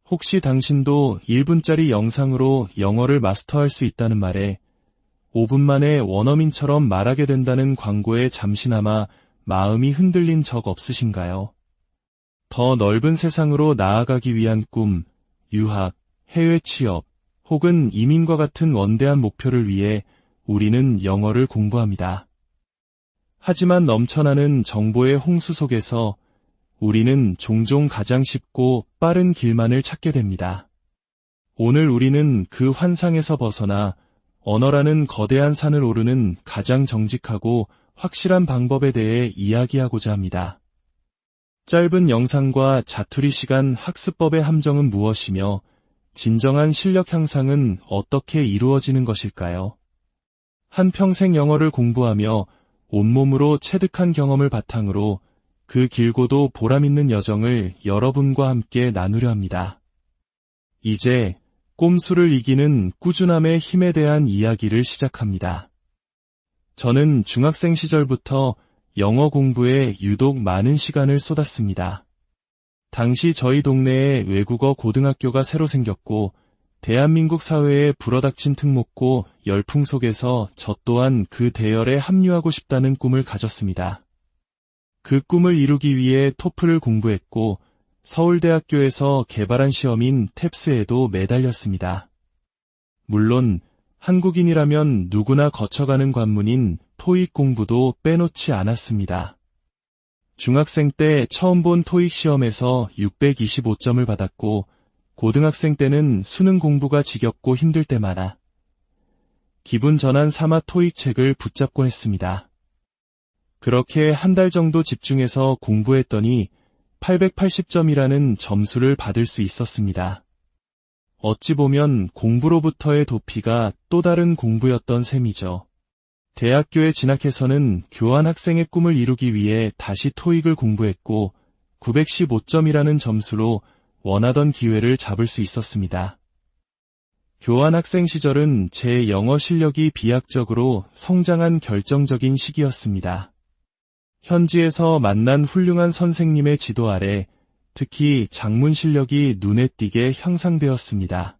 혹시 당신도 1분짜리 영상으로 영어를 마스터할 수 있다는 말에 5분 만에 원어민처럼 말하게 된다는 광고에 잠시나마 마음이 흔들린 적 없으신가요? 더 넓은 세상으로 나아가기 위한 꿈, 유학, 해외 취업, 혹은 이민과 같은 원대한 목표를 위해 우리는 영어를 공부합니다. 하지만 넘쳐나는 정보의 홍수 속에서 우리는 종종 가장 쉽고 빠른 길만을 찾게 됩니다. 오늘 우리는 그 환상에서 벗어나 언어라는 거대한 산을 오르는 가장 정직하고 확실한 방법에 대해 이야기하고자 합니다. 짧은 영상과 자투리 시간 학습법의 함정은 무엇이며 진정한 실력 향상은 어떻게 이루어지는 것일까요? 한평생 영어를 공부하며 온몸으로 체득한 경험을 바탕으로 그 길고도 보람있는 여정을 여러분과 함께 나누려 합니다. 이제 꼼수를 이기는 꾸준함의 힘에 대한 이야기를 시작합니다. 저는 중학생 시절부터 영어 공부에 유독 많은 시간을 쏟았습니다. 당시 저희 동네에 외국어 고등학교가 새로 생겼고 대한민국 사회에 불어닥친 특목고 열풍 속에서 저 또한 그 대열에 합류하고 싶다는 꿈을 가졌습니다. 그 꿈을 이루기 위해 토플을 공부했고 서울대학교에서 개발한 시험인 탭스에도 매달렸습니다. 물론 한국인이라면 누구나 거쳐가는 관문인 토익 공부도 빼놓지 않았습니다. 중학생 때 처음 본 토익 시험에서 625점을 받았고 고등학생 때는 수능 공부가 지겹고 힘들 때마다 기분 전환 삼아 토익 책을 붙잡곤 했습니다. 그렇게 한 달 정도 집중해서 공부했더니 880점이라는 점수를 받을 수 있었습니다. 어찌 보면 공부로부터의 도피가 또 다른 공부였던 셈이죠. 대학교에 진학해서는 교환학생의 꿈을 이루기 위해 다시 토익을 공부했고 915점이라는 점수로 원하던 기회를 잡을 수 있었습니다. 교환학생 시절은 제 영어 실력이 비약적으로 성장한 결정적인 시기였습니다. 현지에서 만난 훌륭한 선생님의 지도 아래 특히 장문 실력이 눈에 띄게 향상되었습니다.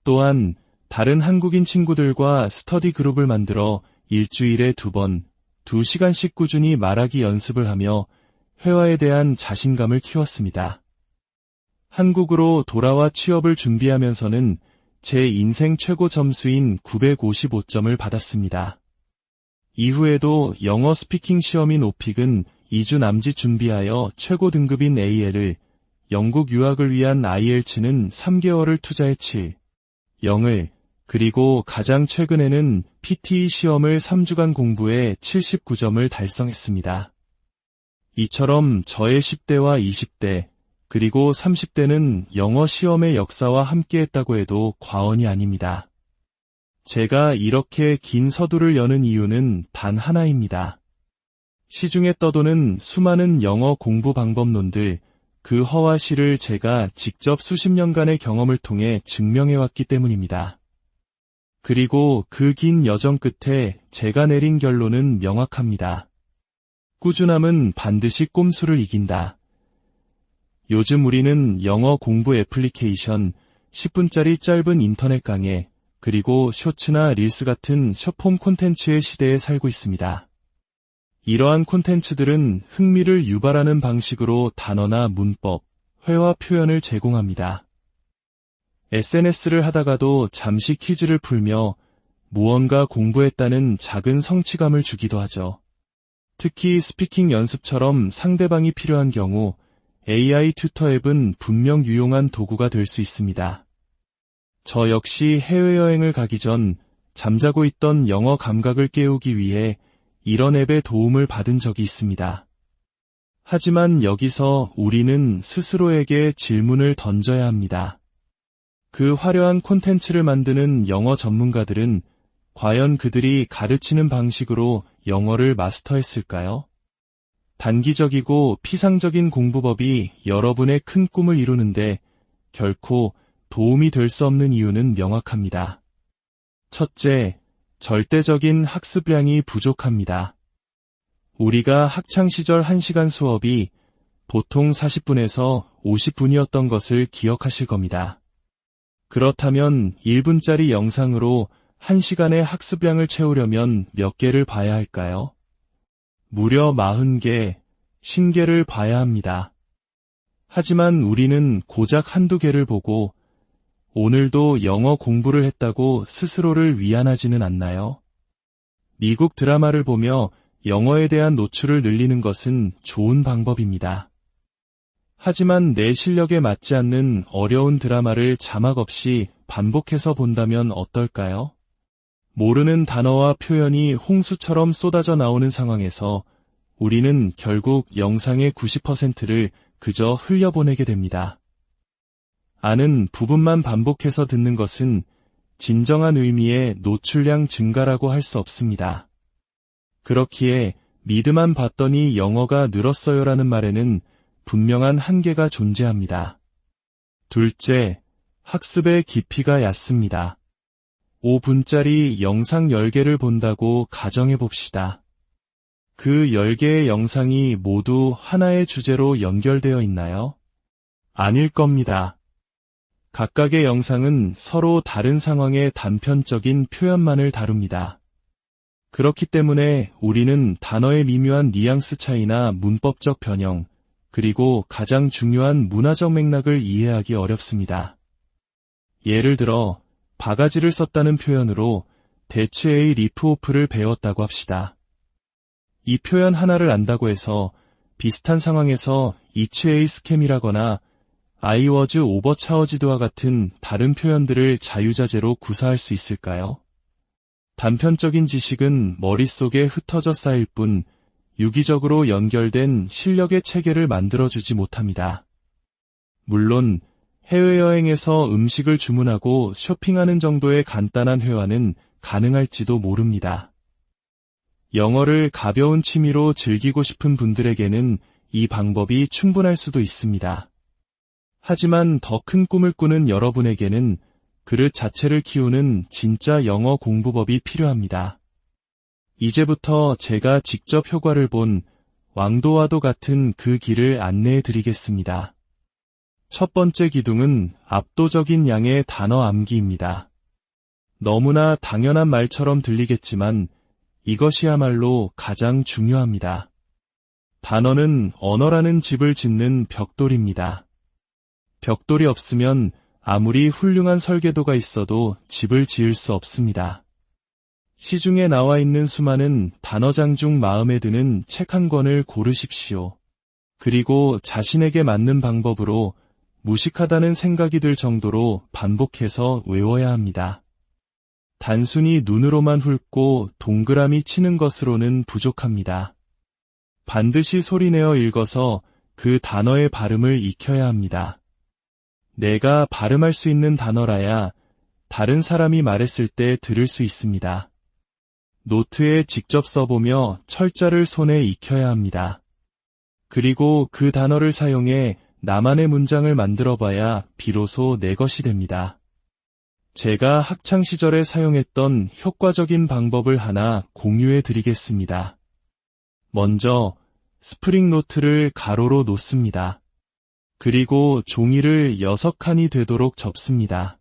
또한 다른 한국인 친구들과 스터디 그룹을 만들어 일주일에 2번, 2시간씩 꾸준히 말하기 연습을 하며 회화에 대한 자신감을 키웠습니다. 한국으로 돌아와 취업을 준비하면서는 제 인생 최고 점수인 955점을 받았습니다. 이후에도 영어 스피킹 시험인 오픽은 2주 남짓 준비하여 최고 등급인 AL을, 영국 유학을 위한 IELTS는 3개월을 투자해 7, 0을, 그리고 가장 최근에는 PTE 시험을 3주간 공부해 79점을 달성했습니다. 이처럼 저의 10대와 20대, 그리고 30대는 영어 시험의 역사와 함께했다고 해도 과언이 아닙니다. 제가 이렇게 긴 서두를 여는 이유는 단 하나입니다. 시중에 떠도는 수많은 영어 공부 방법론들, 그 허와 실을 제가 직접 수십 년간의 경험을 통해 증명해왔기 때문입니다. 그리고 그 긴 여정 끝에 제가 내린 결론은 명확합니다. 꾸준함은 반드시 꼼수를 이긴다. 요즘 우리는 영어 공부 애플리케이션, 10분짜리 짧은 인터넷 강의, 그리고 쇼츠나 릴스 같은 숏폼 콘텐츠의 시대에 살고 있습니다. 이러한 콘텐츠들은 흥미를 유발하는 방식으로 단어나 문법, 회화 표현을 제공합니다. SNS를 하다가도 잠시 퀴즈를 풀며 무언가 공부했다는 작은 성취감을 주기도 하죠. 특히 스피킹 연습처럼 상대방이 필요한 경우 AI 튜터 앱은 분명 유용한 도구가 될 수 있습니다. 저 역시 해외여행을 가기 전 잠자고 있던 영어 감각을 깨우기 위해 이런 앱의 도움을 받은 적이 있습니다. 하지만 여기서 우리는 스스로에게 질문을 던져야 합니다. 그 화려한 콘텐츠를 만드는 영어 전문가들은 과연 그들이 가르치는 방식으로 영어를 마스터했을까요? 단기적이고 피상적인 공부법이 여러분의 큰 꿈을 이루는데 결코 도움이 될 수 없는 이유는 명확합니다. 첫째, 절대적인 학습량이 부족합니다. 우리가 학창시절 1시간 수업이 보통 40분에서 50분이었던 것을 기억하실 겁니다. 그렇다면 1분짜리 영상으로 1시간의 학습량을 채우려면 몇 개를 봐야 할까요? 무려 40개, 50개를 봐야 합니다. 하지만 우리는 고작 한두 개를 보고 오늘도 영어 공부를 했다고 스스로를 위안하지는 않나요? 미국 드라마를 보며 영어에 대한 노출을 늘리는 것은 좋은 방법입니다. 하지만 내 실력에 맞지 않는 어려운 드라마를 자막 없이 반복해서 본다면 어떨까요? 모르는 단어와 표현이 홍수처럼 쏟아져 나오는 상황에서 우리는 결국 영상의 90%를 그저 흘려보내게 됩니다. 아는 부분만 반복해서 듣는 것은 진정한 의미의 노출량 증가라고 할 수 없습니다. 그렇기에 미드만 봤더니 영어가 늘었어요라는 말에는 분명한 한계가 존재합니다. 둘째, 학습의 깊이가 얕습니다. 5분짜리 영상 10개를 본다고 가정해 봅시다. 그 10개의 영상이 모두 하나의 주제로 연결되어 있나요? 아닐 겁니다. 각각의 영상은 서로 다른 상황의 단편적인 표현만을 다룹니다. 그렇기 때문에 우리는 단어의 미묘한 뉘앙스 차이나 문법적 변형, 그리고 가장 중요한 문화적 맥락을 이해하기 어렵습니다. 예를 들어 바가지를 썼다는 표현으로 대츠 A 리프 오프를 배웠다고 합시다. 이 표현 하나를 안다고 해서 비슷한 상황에서 이츠 A 스캠이라거나 I was overcharged와 같은 다른 표현들을 자유자재로 구사할 수 있을까요? 단편적인 지식은 머릿속에 흩어져 쌓일 뿐 유기적으로 연결된 실력의 체계를 만들어주지 못합니다. 물론 해외여행에서 음식을 주문하고 쇼핑하는 정도의 간단한 회화는 가능할지도 모릅니다. 영어를 가벼운 취미로 즐기고 싶은 분들에게는 이 방법이 충분할 수도 있습니다. 하지만 더 큰 꿈을 꾸는 여러분에게는 그릇 자체를 키우는 진짜 영어 공부법이 필요합니다. 이제부터 제가 직접 효과를 본 왕도와도 같은 그 길을 안내해 드리겠습니다. 첫 번째 기둥은 압도적인 양의 단어 암기입니다. 너무나 당연한 말처럼 들리겠지만 이것이야말로 가장 중요합니다. 단어는 언어라는 집을 짓는 벽돌입니다. 벽돌이 없으면 아무리 훌륭한 설계도가 있어도 집을 지을 수 없습니다. 시중에 나와 있는 수많은 단어장 중 마음에 드는 책 한 권을 고르십시오. 그리고 자신에게 맞는 방법으로 무식하다는 생각이 들 정도로 반복해서 외워야 합니다. 단순히 눈으로만 훑고 동그라미 치는 것으로는 부족합니다. 반드시 소리내어 읽어서 그 단어의 발음을 익혀야 합니다. 내가 발음할 수 있는 단어라야 다른 사람이 말했을 때 들을 수 있습니다. 노트에 직접 써보며 철자를 손에 익혀야 합니다. 그리고 그 단어를 사용해 나만의 문장을 만들어봐야 비로소 내 것이 됩니다. 제가 학창시절에 사용했던 효과적인 방법을 하나 공유해 드리겠습니다. 먼저 스프링 노트를 가로로 놓습니다. 그리고 종이를 6칸이 되도록 접습니다.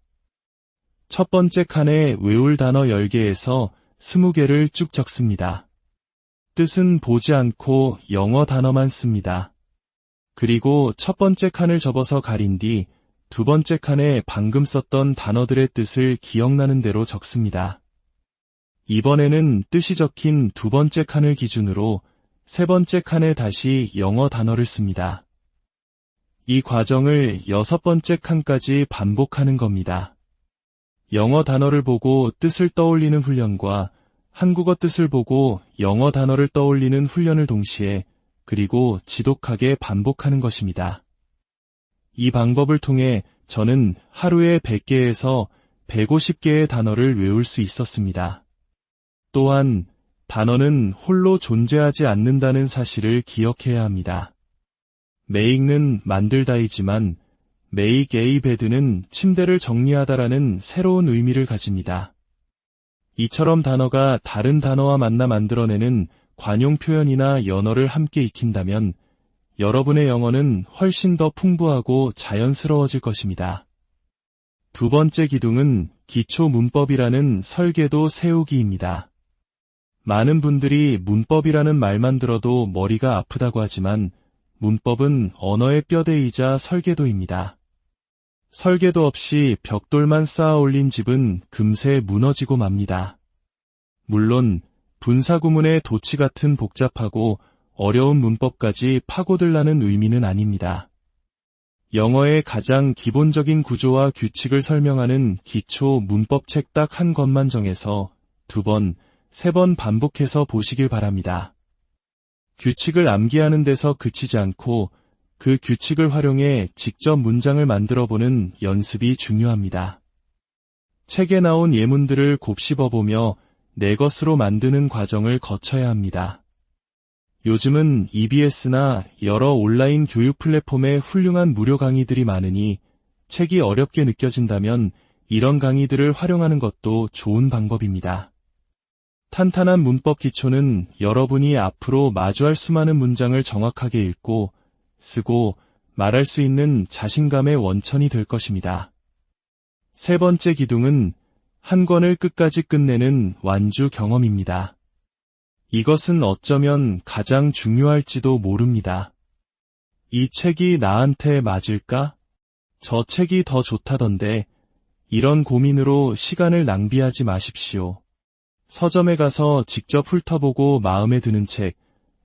첫 번째 칸에 외울 단어 10개에서 20개를 쭉 적습니다. 뜻은 보지 않고 영어 단어만 씁니다. 그리고 첫 번째 칸을 접어서 가린 뒤 두 번째 칸에 방금 썼던 단어들의 뜻을 기억나는 대로 적습니다. 이번에는 뜻이 적힌 두 번째 칸을 기준으로 세 번째 칸에 다시 영어 단어를 씁니다. 이 과정을 6번째 칸까지 반복하는 겁니다. 영어 단어를 보고 뜻을 떠올리는 훈련과 한국어 뜻을 보고 영어 단어를 떠올리는 훈련을 동시에 그리고 지독하게 반복하는 것입니다. 이 방법을 통해 저는 하루에 100개에서 150개의 단어를 외울 수 있었습니다. 또한 단어는 홀로 존재하지 않는다는 사실을 기억해야 합니다. 메이크는 만들다이지만 make a bed는 침대를 정리하다라는 새로운 의미를 가집니다. 이처럼 단어가 다른 단어와 만나 만들어내는 관용 표현이나 연어를 함께 익힌다면 여러분의 영어는 훨씬 더 풍부하고 자연스러워질 것입니다. 두 번째 기둥은 기초 문법이라는 설계도 세우기입니다. 많은 분들이 문법이라는 말만 들어도 머리가 아프다고 하지만 문법은 언어의 뼈대이자 설계도입니다. 설계도 없이 벽돌만 쌓아 올린 집은 금세 무너지고 맙니다. 물론 분사구문의 도치 같은 복잡하고 어려운 문법까지 파고들라는 의미는 아닙니다. 영어의 가장 기본적인 구조와 규칙을 설명하는 기초 문법책 딱 한 권만 정해서 2번, 3번 반복해서 보시길 바랍니다. 규칙을 암기하는 데서 그치지 않고 그 규칙을 활용해 직접 문장을 만들어보는 연습이 중요합니다. 책에 나온 예문들을 곱씹어보며 내 것으로 만드는 과정을 거쳐야 합니다. 요즘은 EBS나 여러 온라인 교육 플랫폼에 훌륭한 무료 강의들이 많으니 책이 어렵게 느껴진다면 이런 강의들을 활용하는 것도 좋은 방법입니다. 탄탄한 문법 기초는 여러분이 앞으로 마주할 수많은 문장을 정확하게 읽고 쓰고 말할 수 있는 자신감의 원천이 될 것입니다. 세 번째 기둥은 한 권을 끝까지 끝내는 완주 경험입니다. 이것은 어쩌면 가장 중요할지도 모릅니다. 이 책이 나한테 맞을까? 저 책이 더 좋다던데 이런 고민으로 시간을 낭비하지 마십시오. 서점에 가서 직접 훑어보고 마음에 드는 책,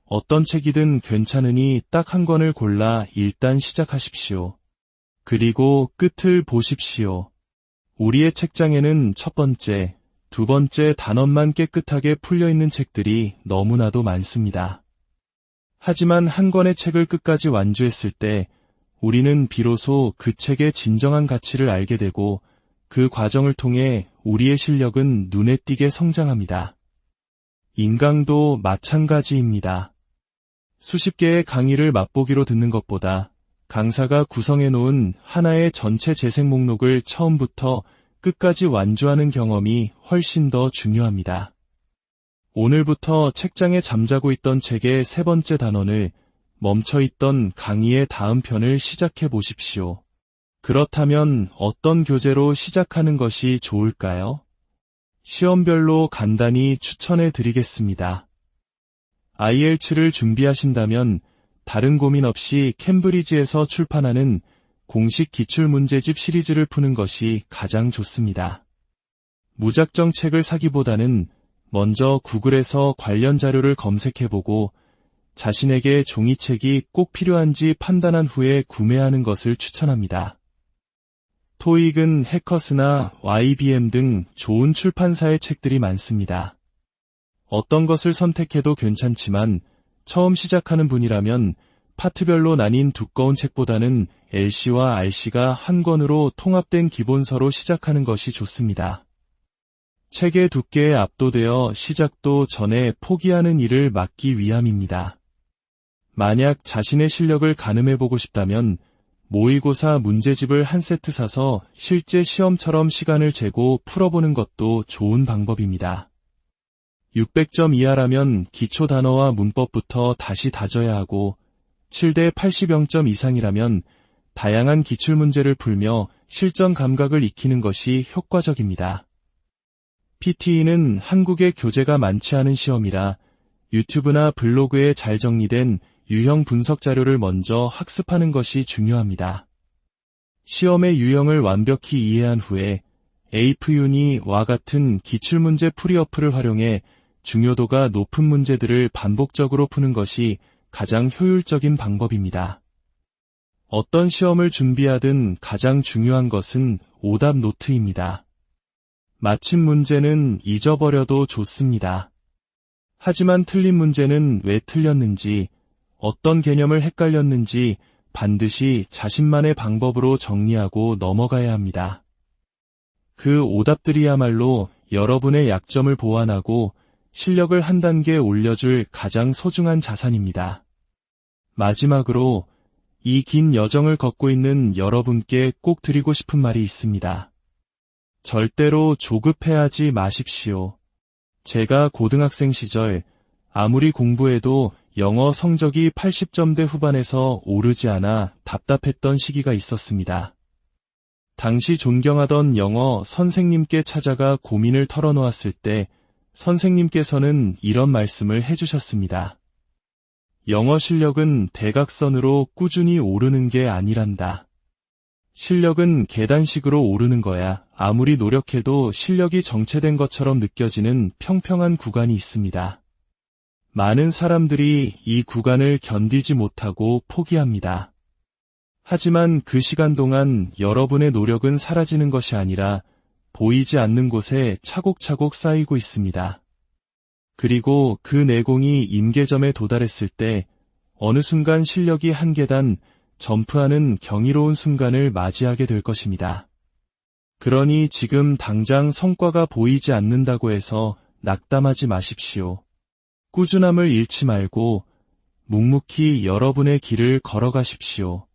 어떤 책이든 괜찮으니 딱 한 권을 골라 일단 시작하십시오. 그리고 끝을 보십시오. 우리의 책장에는 첫 번째, 두 번째 단원만 깨끗하게 풀려있는 책들이 너무나도 많습니다. 하지만 한 권의 책을 끝까지 완주했을 때 우리는 비로소 그 책의 진정한 가치를 알게 되고 그 과정을 통해 우리의 실력은 눈에 띄게 성장합니다. 인강도 마찬가지입니다. 수십 개의 강의를 맛보기로 듣는 것보다 강사가 구성해 놓은 하나의 전체 재생 목록을 처음부터 끝까지 완주하는 경험이 훨씬 더 중요합니다. 오늘부터 책장에 잠자고 있던 책의 세 번째 단원을 멈춰있던 강의의 다음 편을 시작해 보십시오. 그렇다면 어떤 교재로 시작하는 것이 좋을까요? 시험별로 간단히 추천해 드리겠습니다. IELTS를 준비하신다면 다른 고민 없이 캠브리지에서 출판하는 공식 기출문제집 시리즈를 푸는 것이 가장 좋습니다. 무작정 책을 사기보다는 먼저 구글에서 관련 자료를 검색해보고 자신에게 종이책이 꼭 필요한지 판단한 후에 구매하는 것을 추천합니다. 토익은 해커스나 YBM 등 좋은 출판사의 책들이 많습니다. 어떤 것을 선택해도 괜찮지만 처음 시작하는 분이라면 파트별로 나뉜 두꺼운 책보다는 LC와 RC가 한 권으로 통합된 기본서로 시작하는 것이 좋습니다. 책의 두께에 압도되어 시작도 전에 포기하는 일을 막기 위함입니다. 만약 자신의 실력을 가늠해보고 싶다면 모의고사 문제집을 한 세트 사서 실제 시험처럼 시간을 재고 풀어보는 것도 좋은 방법입니다. 600점 이하라면 기초 단어와 문법부터 다시 다져야 하고 7대 80영점 이상이라면 다양한 기출문제를 풀며 실전 감각을 익히는 것이 효과적입니다. PTE는 한국에 교재가 많지 않은 시험이라 유튜브나 블로그에 잘 정리된 유형 분석 자료를 먼저 학습하는 것이 중요합니다. 시험의 유형을 완벽히 이해한 후에 AFU니와 같은 기출문제 풀이 어플을 활용해 중요도가 높은 문제들을 반복적으로 푸는 것이 가장 효율적인 방법입니다. 어떤 시험을 준비하든 가장 중요한 것은 오답 노트입니다. 맞힌 문제는 잊어버려도 좋습니다. 하지만 틀린 문제는 왜 틀렸는지, 어떤 개념을 헷갈렸는지 반드시 자신만의 방법으로 정리하고 넘어가야 합니다. 그 오답들이야말로 여러분의 약점을 보완하고 실력을 한 단계 올려줄 가장 소중한 자산입니다. 마지막으로 이 긴 여정을 걷고 있는 여러분께 꼭 드리고 싶은 말이 있습니다. 절대로 조급해하지 마십시오. 제가 고등학생 시절 아무리 공부해도 영어 성적이 80점대 후반에서 오르지 않아 답답했던 시기가 있었습니다. 당시 존경하던 영어 선생님께 찾아가 고민을 털어놓았을 때 선생님께서는 이런 말씀을 해주셨습니다. 영어 실력은 대각선으로 꾸준히 오르는 게 아니란다. 실력은 계단식으로 오르는 거야. 아무리 노력해도 실력이 정체된 것처럼 느껴지는 평평한 구간이 있습니다. 많은 사람들이 이 구간을 견디지 못하고 포기합니다. 하지만 그 시간 동안 여러분의 노력은 사라지는 것이 아니라 보이지 않는 곳에 차곡차곡 쌓이고 있습니다. 그리고 그 내공이 임계점에 도달했을 때 어느 순간 실력이 한 계단 점프하는 경이로운 순간을 맞이하게 될 것입니다. 그러니 지금 당장 성과가 보이지 않는다고 해서 낙담하지 마십시오. 꾸준함을 잃지 말고 묵묵히 여러분의 길을 걸어가십시오.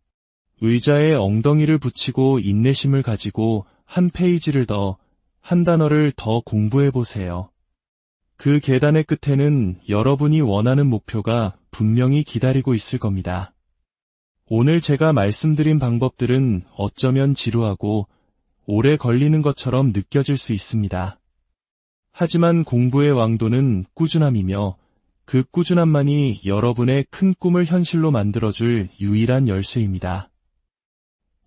의자에 엉덩이를 붙이고 인내심을 가지고 한 페이지를 더, 한 단어를 더 공부해 보세요. 그 계단의 끝에는 여러분이 원하는 목표가 분명히 기다리고 있을 겁니다. 오늘 제가 말씀드린 방법들은 어쩌면 지루하고 오래 걸리는 것처럼 느껴질 수 있습니다. 하지만 공부의 왕도는 꾸준함이며 그 꾸준함만이 여러분의 큰 꿈을 현실로 만들어줄 유일한 열쇠입니다.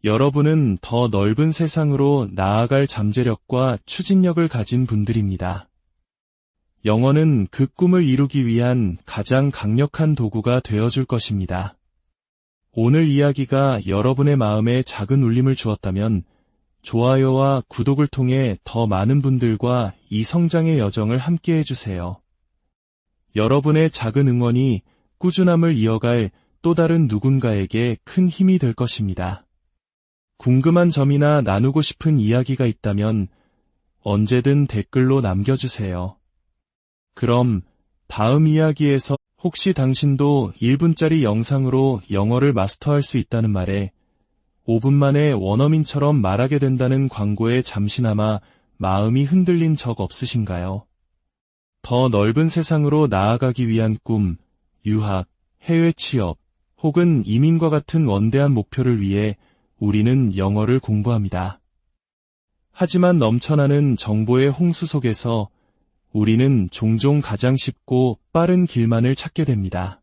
여러분은 더 넓은 세상으로 나아갈 잠재력과 추진력을 가진 분들입니다. 영어는 그 꿈을 이루기 위한 가장 강력한 도구가 되어줄 것입니다. 오늘 이야기가 여러분의 마음에 작은 울림을 주었다면 좋아요와 구독을 통해 더 많은 분들과 이 성장의 여정을 함께 해주세요. 여러분의 작은 응원이 꾸준함을 이어갈 또 다른 누군가에게 큰 힘이 될 것입니다. 궁금한 점이나 나누고 싶은 이야기가 있다면 언제든 댓글로 남겨주세요. 그럼 다음 이야기에서 혹시 당신도 1분짜리 영상으로 영어를 마스터할 수 있다는 말에 5분 만에 원어민처럼 말하게 된다는 광고에 잠시나마 마음이 흔들린 적 없으신가요? 더 넓은 세상으로 나아가기 위한 꿈, 유학, 해외 취업, 혹은 이민과 같은 원대한 목표를 위해 우리는 영어를 공부합니다. 하지만 넘쳐나는 정보의 홍수 속에서 우리는 종종 가장 쉽고 빠른 길만을 찾게 됩니다.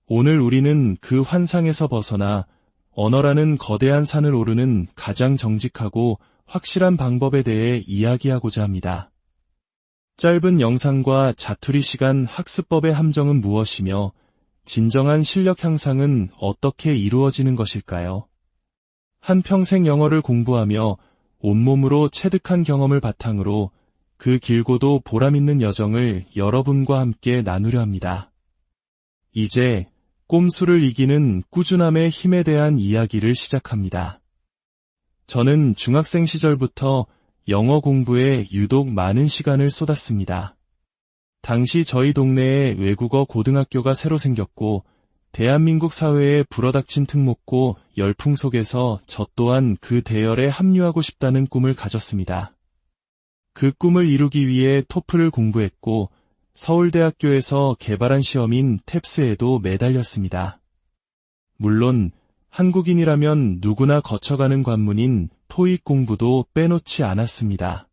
오늘 우리는 그 환상에서 벗어나 언어라는 거대한 산을 오르는 가장 정직하고 확실한 방법에 대해 이야기하고자 합니다. 짧은 영상과 자투리 시간 학습법의 함정은 무엇이며 진정한 실력 향상은 어떻게 이루어지는 것일까요? 한평생 영어를 공부하며 온몸으로 체득한 경험을 바탕으로 그 길고도 보람있는 여정을 여러분과 함께 나누려 합니다. 이제 꼼수를 이기는 꾸준함의 힘에 대한 이야기를 시작합니다. 저는 중학생 시절부터 영어 공부에 유독 많은 시간을 쏟았습니다. 당시 저희 동네에 외국어 고등학교가 새로 생겼고 대한민국 사회에 불어닥친 특목고 열풍 속에서 저 또한 그 대열에 합류하고 싶다는 꿈을 가졌습니다. 그 꿈을 이루기 위해 토플을 공부했고 서울대학교에서 개발한 시험인 탭스에도 매달렸습니다. 물론 한국인이라면 누구나 거쳐가는 관문인 토익 공부도 빼놓지 않았습니다.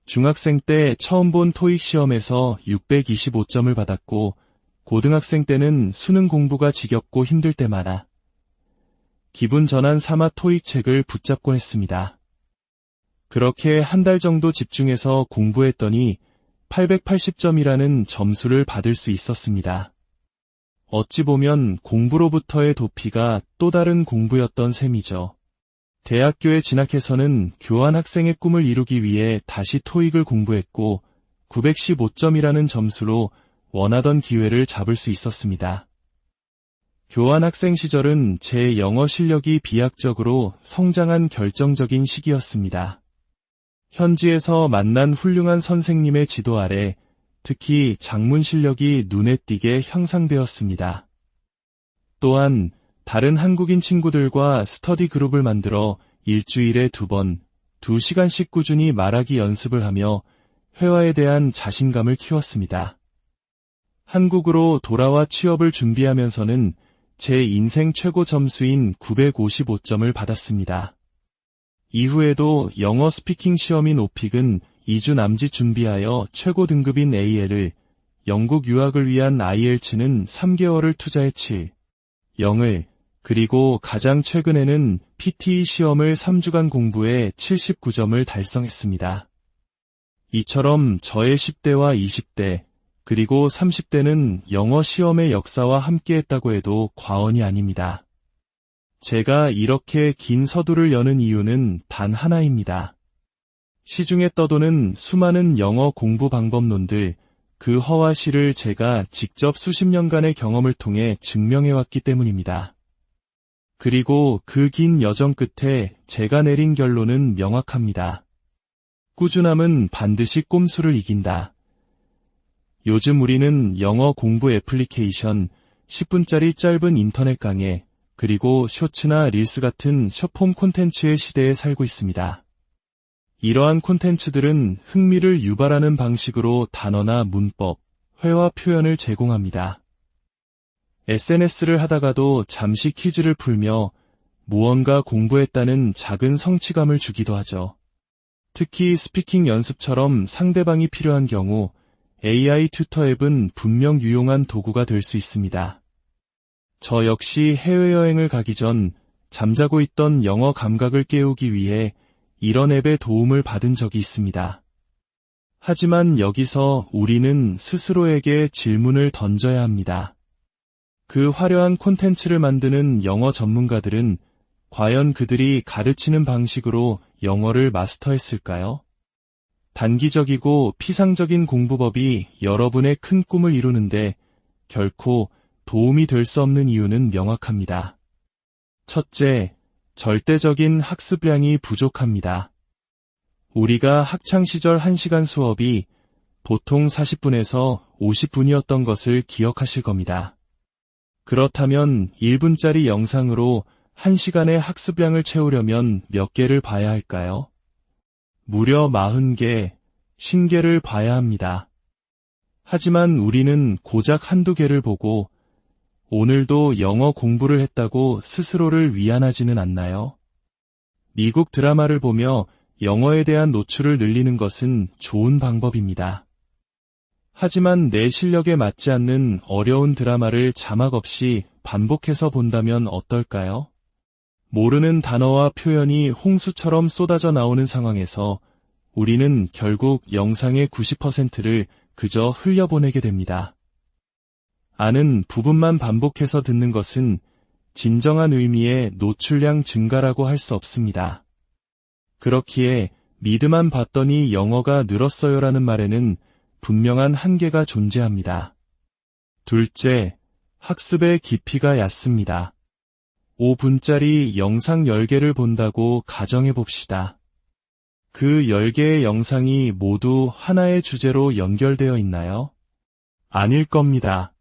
중학생 때 처음 본 토익 시험에서 625점을 받았고 고등학생 때는 수능 공부가 지겹고 힘들 때마다 기분 전환 삼아 토익 책을 붙잡곤 했습니다. 그렇게 한 달 정도 집중해서 공부했더니 880점이라는 점수를 받을 수 있었습니다. 어찌 보면 공부로부터의 도피가 또 다른 공부였던 셈이죠. 대학교에 진학해서는 교환학생의 꿈을 이루기 위해 다시 토익을 공부했고 915점이라는 점수로 원하던 기회를 잡을 수 있었습니다. 교환학생 시절은 제 영어 실력이 비약적으로 성장한 결정적인 시기였습니다. 현지에서 만난 훌륭한 선생님의 지도 아래 특히 작문 실력이 눈에 띄게 향상되었습니다. 또한 다른 한국인 친구들과 스터디 그룹을 만들어 일주일에 2번, 2시간씩 꾸준히 말하기 연습을 하며 회화에 대한 자신감을 키웠습니다. 한국으로 돌아와 취업을 준비하면서는 제 인생 최고 점수인 955점을 받았습니다. 이후에도 영어 스피킹 시험인 오픽은 2주 남짓 준비하여 최고 등급인 AL을, 영국 유학을 위한 IELTS는 3개월을 투자해 7, 0을, 그리고 가장 최근에는 PTE 시험을 3주간 공부해 79점을 달성했습니다. 이처럼 저의 10대와 20대, 그리고 30대는 영어 시험의 역사와 함께했다고 해도 과언이 아닙니다. 제가 이렇게 긴 서두를 여는 이유는 단 하나입니다. 시중에 떠도는 수많은 영어 공부 방법론들, 그 허와 실을 제가 직접 수십 년간의 경험을 통해 증명해왔기 때문입니다. 그리고 그 긴 여정 끝에 제가 내린 결론은 명확합니다. 꾸준함은 반드시 꼼수를 이긴다. 요즘 우리는 영어 공부 애플리케이션, 10분짜리 짧은 인터넷 강의, 그리고 쇼츠나 릴스 같은 숏폼 콘텐츠의 시대에 살고 있습니다. 이러한 콘텐츠들은 흥미를 유발하는 방식으로 단어나 문법, 회화 표현을 제공합니다. SNS를 하다가도 잠시 퀴즈를 풀며 무언가 공부했다는 작은 성취감을 주기도 하죠. 특히 스피킹 연습처럼 상대방이 필요한 경우 AI 튜터 앱은 분명 유용한 도구가 될 수 있습니다. 저 역시 해외여행을 가기 전 잠자고 있던 영어 감각을 깨우기 위해 이런 앱의 도움을 받은 적이 있습니다. 하지만 여기서 우리는 스스로에게 질문을 던져야 합니다. 그 화려한 콘텐츠를 만드는 영어 전문가들은 과연 그들이 가르치는 방식으로 영어를 마스터했을까요? 단기적이고 피상적인 공부법이 여러분의 큰 꿈을 이루는데 결코 도움이 될 수 없는 이유는 명확합니다. 첫째, 절대적인 학습량이 부족합니다. 우리가 학창시절 1시간 수업이 보통 40분에서 50분이었던 것을 기억하실 겁니다. 그렇다면 1분짜리 영상으로 1시간의 학습량을 채우려면 몇 개를 봐야 할까요? 무려 40개, 50개를 봐야 합니다. 하지만 우리는 고작 한두 개를 보고 오늘도 영어 공부를 했다고 스스로를 위안하지는 않나요? 미국 드라마를 보며 영어에 대한 노출을 늘리는 것은 좋은 방법입니다. 하지만 내 실력에 맞지 않는 어려운 드라마를 자막 없이 반복해서 본다면 어떨까요? 모르는 단어와 표현이 홍수처럼 쏟아져 나오는 상황에서 우리는 결국 영상의 90%를 그저 흘려보내게 됩니다. 아는 부분만 반복해서 듣는 것은 진정한 의미의 노출량 증가라고 할 수 없습니다. 그렇기에 미드만 봤더니 영어가 늘었어요라는 말에는 분명한 한계가 존재합니다. 둘째, 학습의 깊이가 얕습니다. 5분짜리 영상 10개를 본다고 가정해 봅시다. 그 10개의 영상이 모두 하나의 주제로 연결되어 있나요? 아닐 겁니다.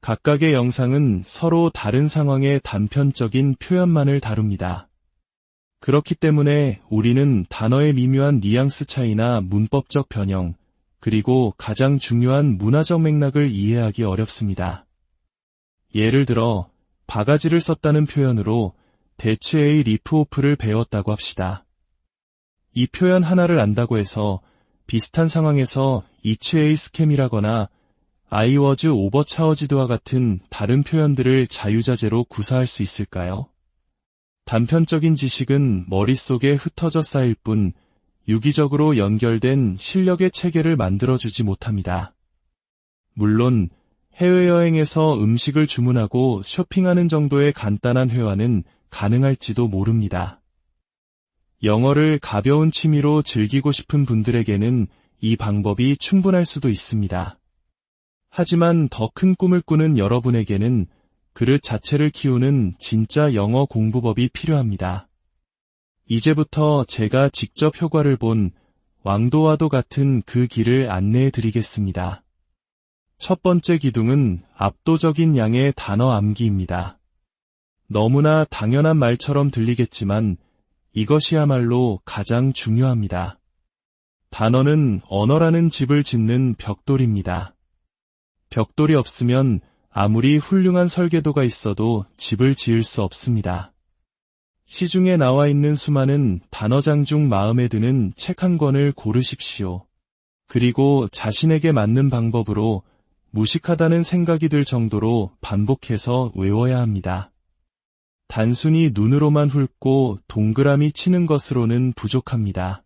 각각의 영상은 서로 다른 상황의 단편적인 표현만을 다룹니다. 그렇기 때문에 우리는 단어의 미묘한 뉘앙스 차이나 문법적 변형, 그리고 가장 중요한 문화적 맥락을 이해하기 어렵습니다. 예를 들어 바가지를 썼다는 표현으로 대치 A 리프 오프를 배웠다고 합시다. 이 표현 하나를 안다고 해서 비슷한 상황에서 이츠 A 스캠이라거나 I was overcharged와 같은 다른 표현들을 자유자재로 구사할 수 있을까요? 단편적인 지식은 머릿속에 흩어져 쌓일 뿐 유기적으로 연결된 실력의 체계를 만들어주지 못합니다. 물론 해외여행에서 음식을 주문하고 쇼핑하는 정도의 간단한 회화는 가능할지도 모릅니다. 영어를 가벼운 취미로 즐기고 싶은 분들에게는 이 방법이 충분할 수도 있습니다. 하지만 더 큰 꿈을 꾸는 여러분에게는 그릇 자체를 키우는 진짜 영어 공부법이 필요합니다. 이제부터 제가 직접 효과를 본 왕도와도 같은 그 길을 안내해 드리겠습니다. 첫 번째 기둥은 압도적인 양의 단어 암기입니다. 너무나 당연한 말처럼 들리겠지만 이것이야말로 가장 중요합니다. 단어는 언어라는 집을 짓는 벽돌입니다. 벽돌이 없으면 아무리 훌륭한 설계도가 있어도 집을 지을 수 없습니다. 시중에 나와 있는 수많은 단어장 중 마음에 드는 책 한 권을 고르십시오. 그리고 자신에게 맞는 방법으로 무식하다는 생각이 들 정도로 반복해서 외워야 합니다. 단순히 눈으로만 훑고 동그라미 치는 것으로는 부족합니다.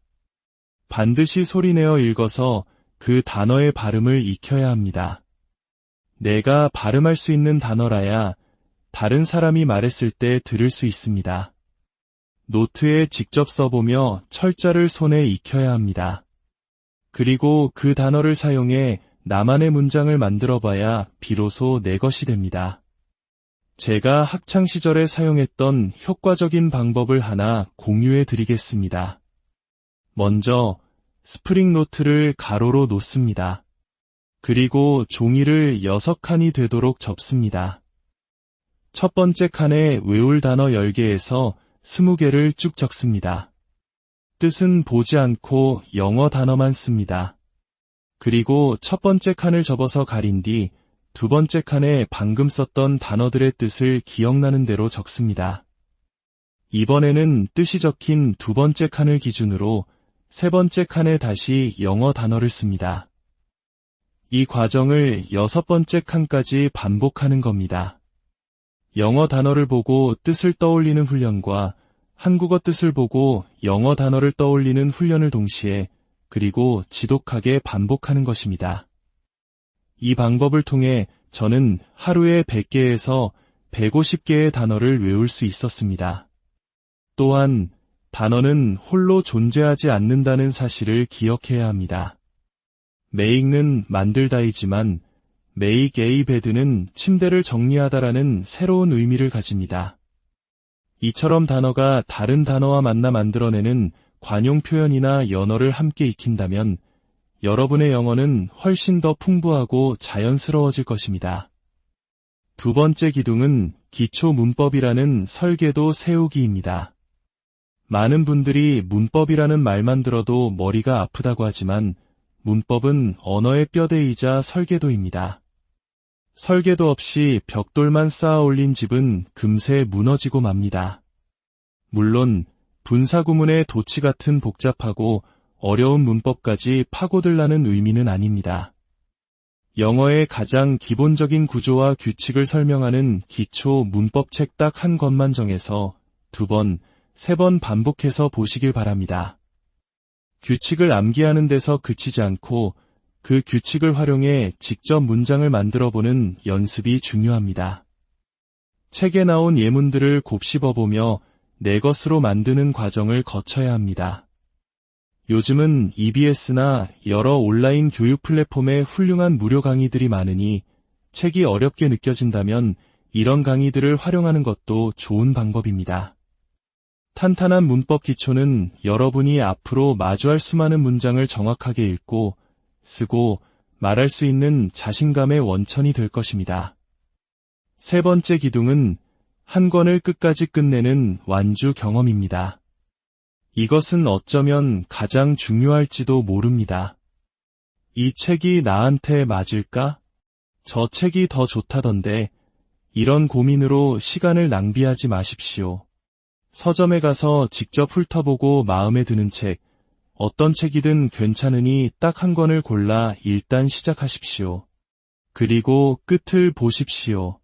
반드시 소리내어 읽어서 그 단어의 발음을 익혀야 합니다. 내가 발음할 수 있는 단어라야 다른 사람이 말했을 때 들을 수 있습니다. 노트에 직접 써보며 철자를 손에 익혀야 합니다. 그리고 그 단어를 사용해 나만의 문장을 만들어봐야 비로소 내 것이 됩니다. 제가 학창시절에 사용했던 효과적인 방법을 하나 공유해 드리겠습니다. 먼저 스프링 노트를 가로로 놓습니다. 그리고 종이를 6칸이 되도록 접습니다. 첫 번째 칸에 외울 단어 10개에서 20개를 쭉 적습니다. 뜻은 보지 않고 영어 단어만 씁니다. 그리고 첫 번째 칸을 접어서 가린 뒤 두 번째 칸에 방금 썼던 단어들의 뜻을 기억나는 대로 적습니다. 이번에는 뜻이 적힌 두 번째 칸을 기준으로 세 번째 칸에 다시 영어 단어를 씁니다. 이 과정을 6번째 칸까지 반복하는 겁니다. 영어 단어를 보고 뜻을 떠올리는 훈련과 한국어 뜻을 보고 영어 단어를 떠올리는 훈련을 동시에 그리고 지독하게 반복하는 것입니다. 이 방법을 통해 저는 하루에 100개에서 150개의 단어를 외울 수 있었습니다. 또한 단어는 홀로 존재하지 않는다는 사실을 기억해야 합니다. 메이크는 만들다이지만 make a bed는 침대를 정리하다라는 새로운 의미를 가집니다. 이처럼 단어가 다른 단어와 만나 만들어내는 관용 표현이나 연어를 함께 익힌다면 여러분의 영어는 훨씬 더 풍부하고 자연스러워질 것입니다. 두 번째 기둥은 기초 문법이라는 설계도 세우기입니다. 많은 분들이 문법이라는 말만 들어도 머리가 아프다고 하지만 문법은 언어의 뼈대이자 설계도입니다. 설계도 없이 벽돌만 쌓아 올린 집은 금세 무너지고 맙니다. 물론 분사구문의 도치 같은 복잡하고 어려운 문법까지 파고들라는 의미는 아닙니다. 영어의 가장 기본적인 구조와 규칙을 설명하는 기초 문법책 딱 한 권만 정해서 2번, 3번 반복해서 보시길 바랍니다. 규칙을 암기하는 데서 그치지 않고 그 규칙을 활용해 직접 문장을 만들어보는 연습이 중요합니다. 책에 나온 예문들을 곱씹어보며 내 것으로 만드는 과정을 거쳐야 합니다. 요즘은 EBS나 여러 온라인 교육 플랫폼에 훌륭한 무료 강의들이 많으니 책이 어렵게 느껴진다면 이런 강의들을 활용하는 것도 좋은 방법입니다. 탄탄한 문법 기초는 여러분이 앞으로 마주할 수많은 문장을 정확하게 읽고 쓰고 말할 수 있는 자신감의 원천이 될 것입니다. 세 번째 기둥은 한 권을 끝까지 끝내는 완주 경험입니다. 이것은 어쩌면 가장 중요할지도 모릅니다. 이 책이 나한테 맞을까? 저 책이 더 좋다던데 이런 고민으로 시간을 낭비하지 마십시오. 서점에 가서 직접 훑어보고 마음에 드는 책, 어떤 책이든 괜찮으니 딱 한 권을 골라 일단 시작하십시오. 그리고 끝을 보십시오.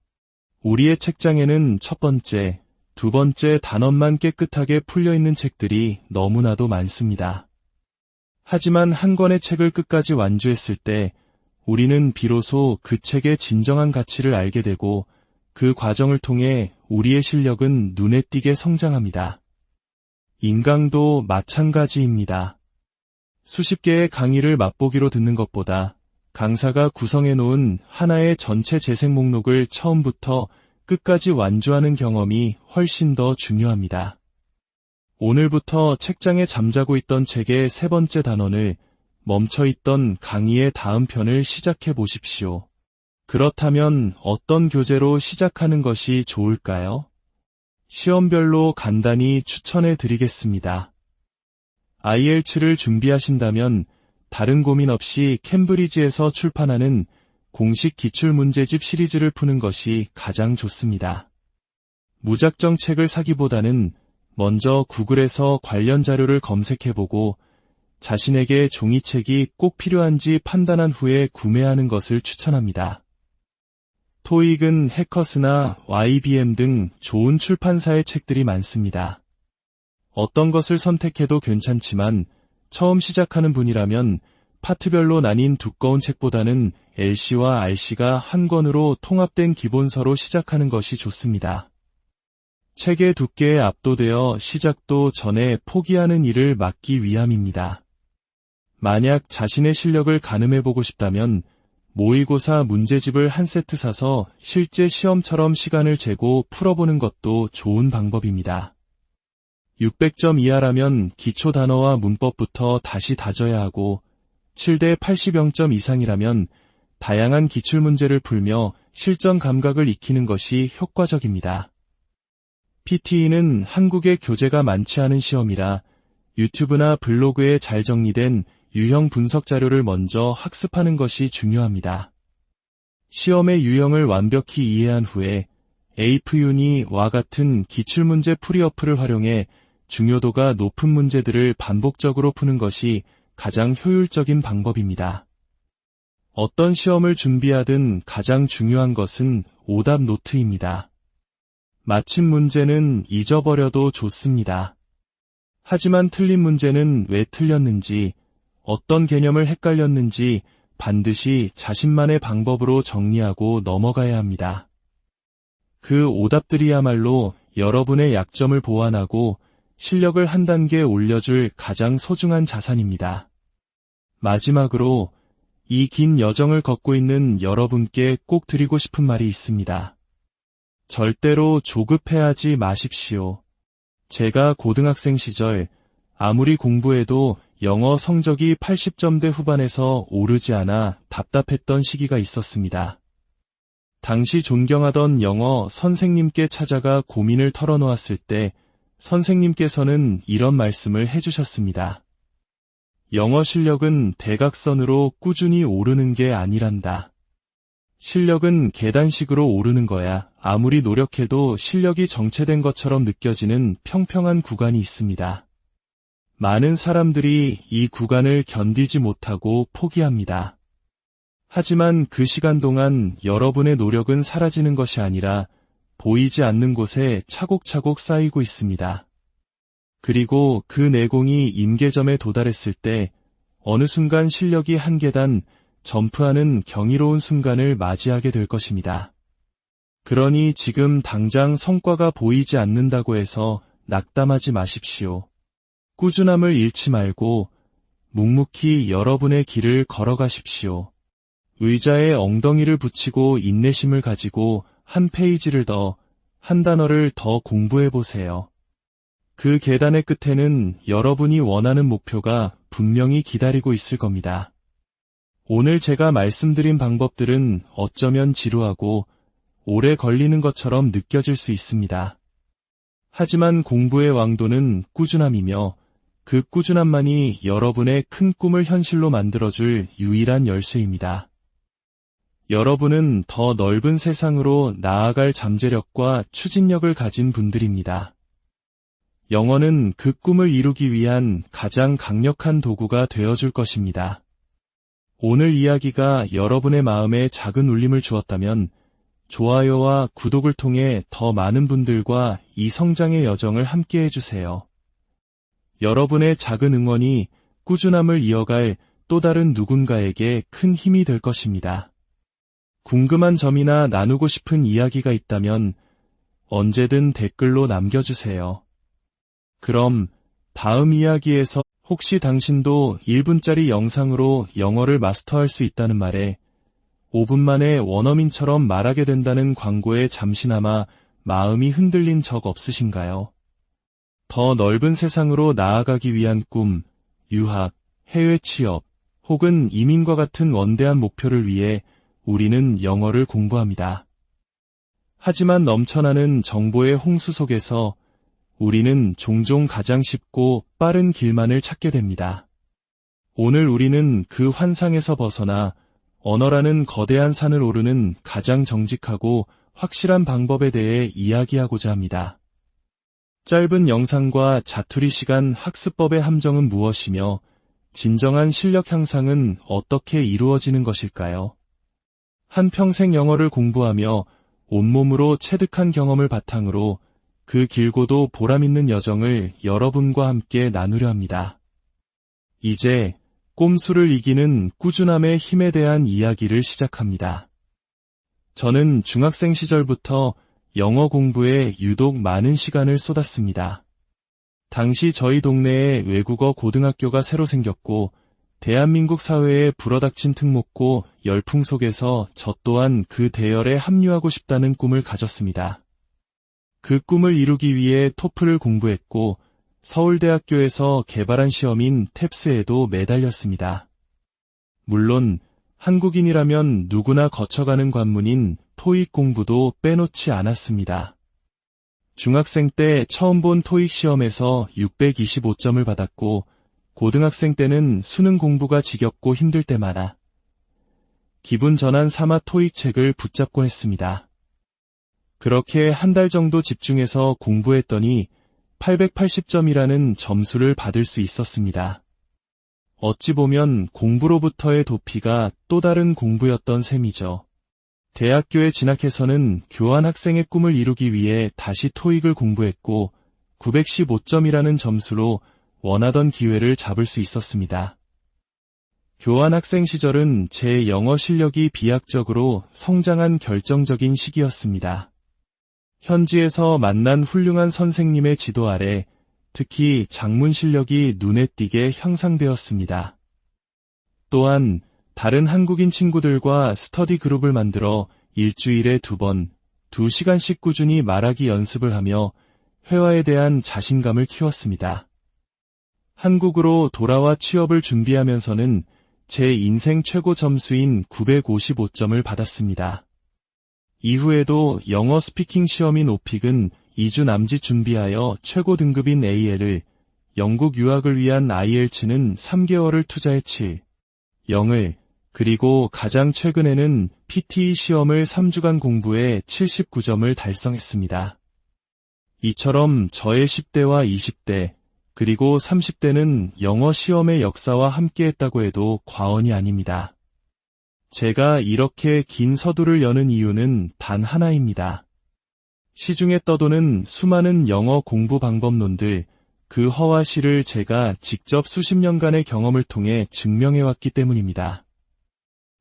우리의 책장에는 첫 번째, 두 번째 단원만 깨끗하게 풀려있는 책들이 너무나도 많습니다. 하지만 한 권의 책을 끝까지 완주했을 때 우리는 비로소 그 책의 진정한 가치를 알게 되고 그 과정을 통해 우리의 실력은 눈에 띄게 성장합니다. 인강도 마찬가지입니다. 수십 개의 강의를 맛보기로 듣는 것보다 강사가 구성해 놓은 하나의 전체 재생 목록을 처음부터 끝까지 완주하는 경험이 훨씬 더 중요합니다. 오늘부터 책장에 잠자고 있던 책의 세 번째 단원을 멈춰있던 강의의 다음 편을 시작해 보십시오. 그렇다면 어떤 교재로 시작하는 것이 좋을까요? 시험별로 간단히 추천해 드리겠습니다. IELTS를 준비하신다면 다른 고민 없이 캠브리지에서 출판하는 공식 기출문제집 시리즈를 푸는 것이 가장 좋습니다. 무작정 책을 사기보다는 먼저 구글에서 관련 자료를 검색해보고 자신에게 종이책이 꼭 필요한지 판단한 후에 구매하는 것을 추천합니다. 토익은 해커스나 YBM 등 좋은 출판사의 책들이 많습니다. 어떤 것을 선택해도 괜찮지만 처음 시작하는 분이라면 파트별로 나뉜 두꺼운 책보다는 LC와 RC가 한 권으로 통합된 기본서로 시작하는 것이 좋습니다. 책의 두께에 압도되어 시작도 전에 포기하는 일을 막기 위함입니다. 만약 자신의 실력을 가늠해보고 싶다면 모의고사 문제집을 한 세트 사서 실제 시험처럼 시간을 재고 풀어보는 것도 좋은 방법입니다. 600점 이하라면 기초 단어와 문법부터 다시 다져야 하고 7대 80영점 이상이라면 다양한 기출문제를 풀며 실전 감각을 익히는 것이 효과적입니다. PTE는 한국에 교재가 많지 않은 시험이라 유튜브나 블로그에 잘 정리된 유형 분석 자료를 먼저 학습하는 것이 중요합니다. 시험의 유형을 완벽히 이해한 후에 AFU니와 같은 기출문제 풀이 어플을 활용해 중요도가 높은 문제들을 반복적으로 푸는 것이 가장 효율적인 방법입니다. 어떤 시험을 준비하든 가장 중요한 것은 오답 노트입니다. 맞힌 문제는 잊어버려도 좋습니다. 하지만 틀린 문제는 왜 틀렸는지, 어떤 개념을 헷갈렸는지 반드시 자신만의 방법으로 정리하고 넘어가야 합니다. 그 오답들이야말로 여러분의 약점을 보완하고 실력을 한 단계 올려줄 가장 소중한 자산입니다. 마지막으로 이 긴 여정을 걷고 있는 여러분께 꼭 드리고 싶은 말이 있습니다. 절대로 조급해하지 마십시오. 제가 고등학생 시절 아무리 공부해도 영어 성적이 80점대 후반에서 오르지 않아 답답했던 시기가 있었습니다. 당시 존경하던 영어 선생님께 찾아가 고민을 털어놓았을 때 선생님께서는 이런 말씀을 해주셨습니다. 영어 실력은 대각선으로 꾸준히 오르는 게 아니란다. 실력은 계단식으로 오르는 거야. 아무리 노력해도 실력이 정체된 것처럼 느껴지는 평평한 구간이 있습니다. 많은 사람들이 이 구간을 견디지 못하고 포기합니다. 하지만 그 시간 동안 여러분의 노력은 사라지는 것이 아니라 보이지 않는 곳에 차곡차곡 쌓이고 있습니다. 그리고 그 내공이 임계점에 도달했을 때 어느 순간 실력이 한 계단 점프하는 경이로운 순간을 맞이하게 될 것입니다. 그러니 지금 당장 성과가 보이지 않는다고 해서 낙담하지 마십시오. 꾸준함을 잃지 말고 묵묵히 여러분의 길을 걸어가십시오. 의자에 엉덩이를 붙이고 인내심을 가지고 한 페이지를 더, 한 단어를 더 공부해보세요. 그 계단의 끝에는 여러분이 원하는 목표가 분명히 기다리고 있을 겁니다. 오늘 제가 말씀드린 방법들은 어쩌면 지루하고 오래 걸리는 것처럼 느껴질 수 있습니다. 하지만 공부의 왕도는 꾸준함이며 그 꾸준함만이 여러분의 큰 꿈을 현실로 만들어줄 유일한 열쇠입니다. 여러분은 더 넓은 세상으로 나아갈 잠재력과 추진력을 가진 분들입니다. 영어는 그 꿈을 이루기 위한 가장 강력한 도구가 되어줄 것입니다. 오늘 이야기가 여러분의 마음에 작은 울림을 주었다면 좋아요와 구독을 통해 더 많은 분들과 이 성장의 여정을 함께 해주세요. 여러분의 작은 응원이 꾸준함을 이어갈 또 다른 누군가에게 큰 힘이 될 것입니다. 궁금한 점이나 나누고 싶은 이야기가 있다면 언제든 댓글로 남겨주세요. 그럼 다음 이야기에서 혹시 당신도 1분짜리 영상으로 영어를 마스터할 수 있다는 말에 5분 만에 원어민처럼 말하게 된다는 광고에 잠시나마 마음이 흔들린 적 없으신가요? 더 넓은 세상으로 나아가기 위한 꿈, 유학, 해외 취업, 혹은 이민과 같은 원대한 목표를 위해 우리는 영어를 공부합니다. 하지만 넘쳐나는 정보의 홍수 속에서 우리는 종종 가장 쉽고 빠른 길만을 찾게 됩니다. 오늘 우리는 그 환상에서 벗어나 언어라는 거대한 산을 오르는 가장 정직하고 확실한 방법에 대해 이야기하고자 합니다. 짧은 영상과 자투리 시간 학습법의 함정은 무엇이며 진정한 실력 향상은 어떻게 이루어지는 것일까요? 한평생 영어를 공부하며 온몸으로 체득한 경험을 바탕으로 그 길고도 보람있는 여정을 여러분과 함께 나누려 합니다. 이제 꼼수를 이기는 꾸준함의 힘에 대한 이야기를 시작합니다. 저는 중학생 시절부터 영어 공부에 유독 많은 시간을 쏟았습니다. 당시 저희 동네에 외국어 고등학교가 새로 생겼고 대한민국 사회에 불어닥친 특목고 열풍 속에서 저 또한 그 대열에 합류하고 싶다는 꿈을 가졌습니다. 그 꿈을 이루기 위해 토플을 공부했고 서울대학교에서 개발한 시험인 탭스에도 매달렸습니다. 물론 한국인이라면 누구나 거쳐가는 관문인 토익 공부도 빼놓지 않았습니다. 중학생 때 처음 본 토익 시험에서 625점을 받았고 고등학생 때는 수능 공부가 지겹고 힘들 때마다 기분 전환 삼아 토익 책을 붙잡곤 했습니다. 그렇게 한 달 정도 집중해서 공부했더니 880점이라는 점수를 받을 수 있었습니다. 어찌 보면 공부로부터의 도피가 또 다른 공부였던 셈이죠. 대학교에 진학해서는 교환학생의 꿈을 이루기 위해 다시 토익을 공부했고 915점이라는 점수로 원하던 기회를 잡을 수 있었습니다. 교환학생 시절은 제 영어 실력이 비약적으로 성장한 결정적인 시기였습니다. 현지에서 만난 훌륭한 선생님의 지도 아래 특히 장문 실력이 눈에 띄게 향상되었습니다. 또한 다른 한국인 친구들과 스터디 그룹을 만들어 일주일에 2번, 2시간씩 꾸준히 말하기 연습을 하며 회화에 대한 자신감을 키웠습니다. 한국으로 돌아와 취업을 준비하면서는 제 인생 최고 점수인 955점을 받았습니다. 이후에도 영어 스피킹 시험인 오픽은 2주 남짓 준비하여 최고 등급인 AL을, 영국 유학을 위한 IELTS는 3개월을 투자해 7, 0을, 그리고 가장 최근에는 PTE 시험을 3주간 공부해 79점을 달성했습니다. 이처럼 저의 10대와 20대, 그리고 30대는 영어 시험의 역사와 함께했다고 해도 과언이 아닙니다. 제가 이렇게 긴 서두를 여는 이유는 단 하나입니다. 시중에 떠도는 수많은 영어 공부 방법론들, 그 허와 실을 제가 직접 수십 년간의 경험을 통해 증명해왔기 때문입니다.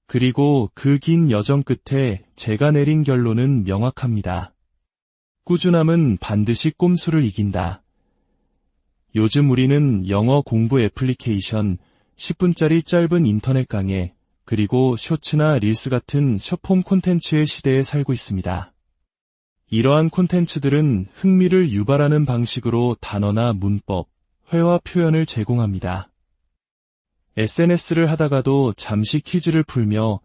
그리고 그 긴 여정 끝에 제가 내린 결론은 명확합니다. 꾸준함은 반드시 꼼수를 이긴다. 요즘 우리는 영어 공부 애플리케이션, 10분짜리 짧은 인터넷 강의, 그리고 쇼츠나 릴스 같은 숏폼 콘텐츠의 시대에 살고 있습니다. 이러한 콘텐츠들은 흥미를 유발하는 방식으로 단어나 문법, 회화 표현을 제공합니다. SNS를 하다가도 잠시 퀴즈를 풀며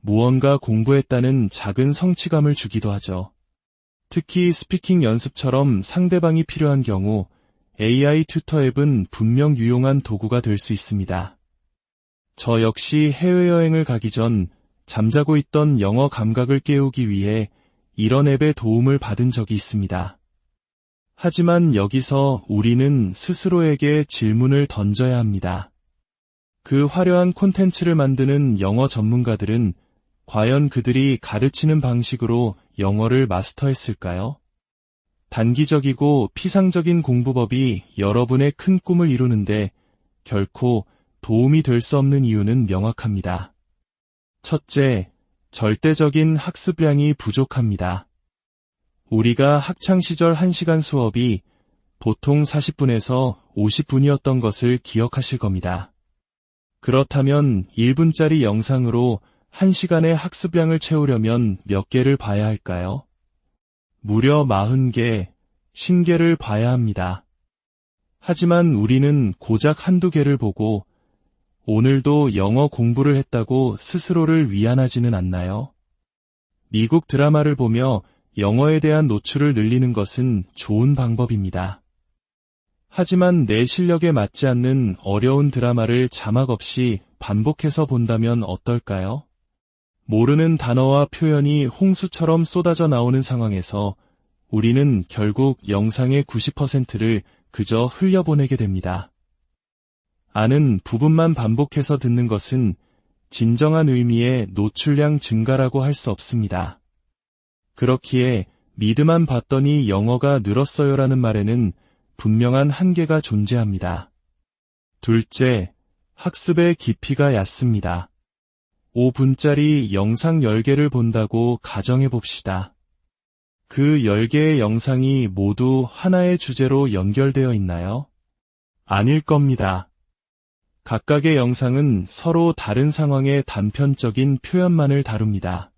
무언가 공부했다는 작은 성취감을 주기도 하죠. 특히 스피킹 연습처럼 상대방이 필요한 경우 AI 튜터 앱은 분명 유용한 도구가 될 수 있습니다. 저 역시 해외여행을 가기 전 잠자고 있던 영어 감각을 깨우기 위해 이런 앱의 도움을 받은 적이 있습니다. 하지만 여기서 우리는 스스로에게 질문을 던져야 합니다. 그 화려한 콘텐츠를 만드는 영어 전문가들은 과연 그들이 가르치는 방식으로 영어를 마스터했을까요? 단기적이고 피상적인 공부법이 여러분의 큰 꿈을 이루는데 결코 도움이 될 수 없는 이유는 명확합니다. 첫째, 절대적인 학습량이 부족합니다. 우리가 학창시절 1시간 수업이 보통 40분에서 50분이었던 것을 기억하실 겁니다. 그렇다면 1분짜리 영상으로 1시간의 학습량을 채우려면 몇 개를 봐야 할까요? 무려 40개, 50개를 봐야 합니다. 하지만 우리는 고작 한두 개를 보고 오늘도 영어 공부를 했다고 스스로를 위안하지는 않나요? 미국 드라마를 보며 영어에 대한 노출을 늘리는 것은 좋은 방법입니다. 하지만 내 실력에 맞지 않는 어려운 드라마를 자막 없이 반복해서 본다면 어떨까요? 모르는 단어와 표현이 홍수처럼 쏟아져 나오는 상황에서 우리는 결국 영상의 90%를 그저 흘려보내게 됩니다. 아는 부분만 반복해서 듣는 것은 진정한 의미의 노출량 증가라고 할 수 없습니다. 그렇기에 미드만 봤더니 영어가 늘었어요라는 말에는 분명한 한계가 존재합니다. 둘째, 학습의 깊이가 얕습니다. 5분짜리 영상 10개를 본다고 가정해 봅시다. 그 10개의 영상이 모두 하나의 주제로 연결되어 있나요? 아닐 겁니다. 각각의 영상은 서로 다른 상황의 단편적인 표현만을 다룹니다.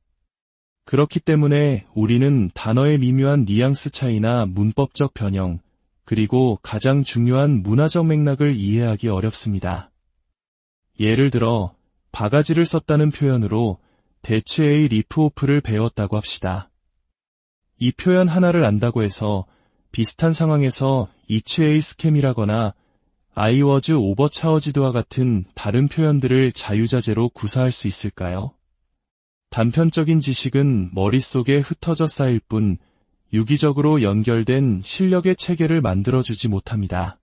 그렇기 때문에 우리는 단어의 미묘한 뉘앙스 차이나 문법적 변형, 그리고 가장 중요한 문화적 맥락을 이해하기 어렵습니다. 예를 들어 바가지를 썼다는 표현으로 대치의 리프오프를 배웠다고 합시다. 이 표현 하나를 안다고 해서 비슷한 상황에서 이치의 스캠이라거나 I was overcharged와 같은 다른 표현들을 자유자재로 구사할 수 있을까요? 단편적인 지식은 머릿속에 흩어져 쌓일 뿐 유기적으로 연결된 실력의 체계를 만들어주지 못합니다.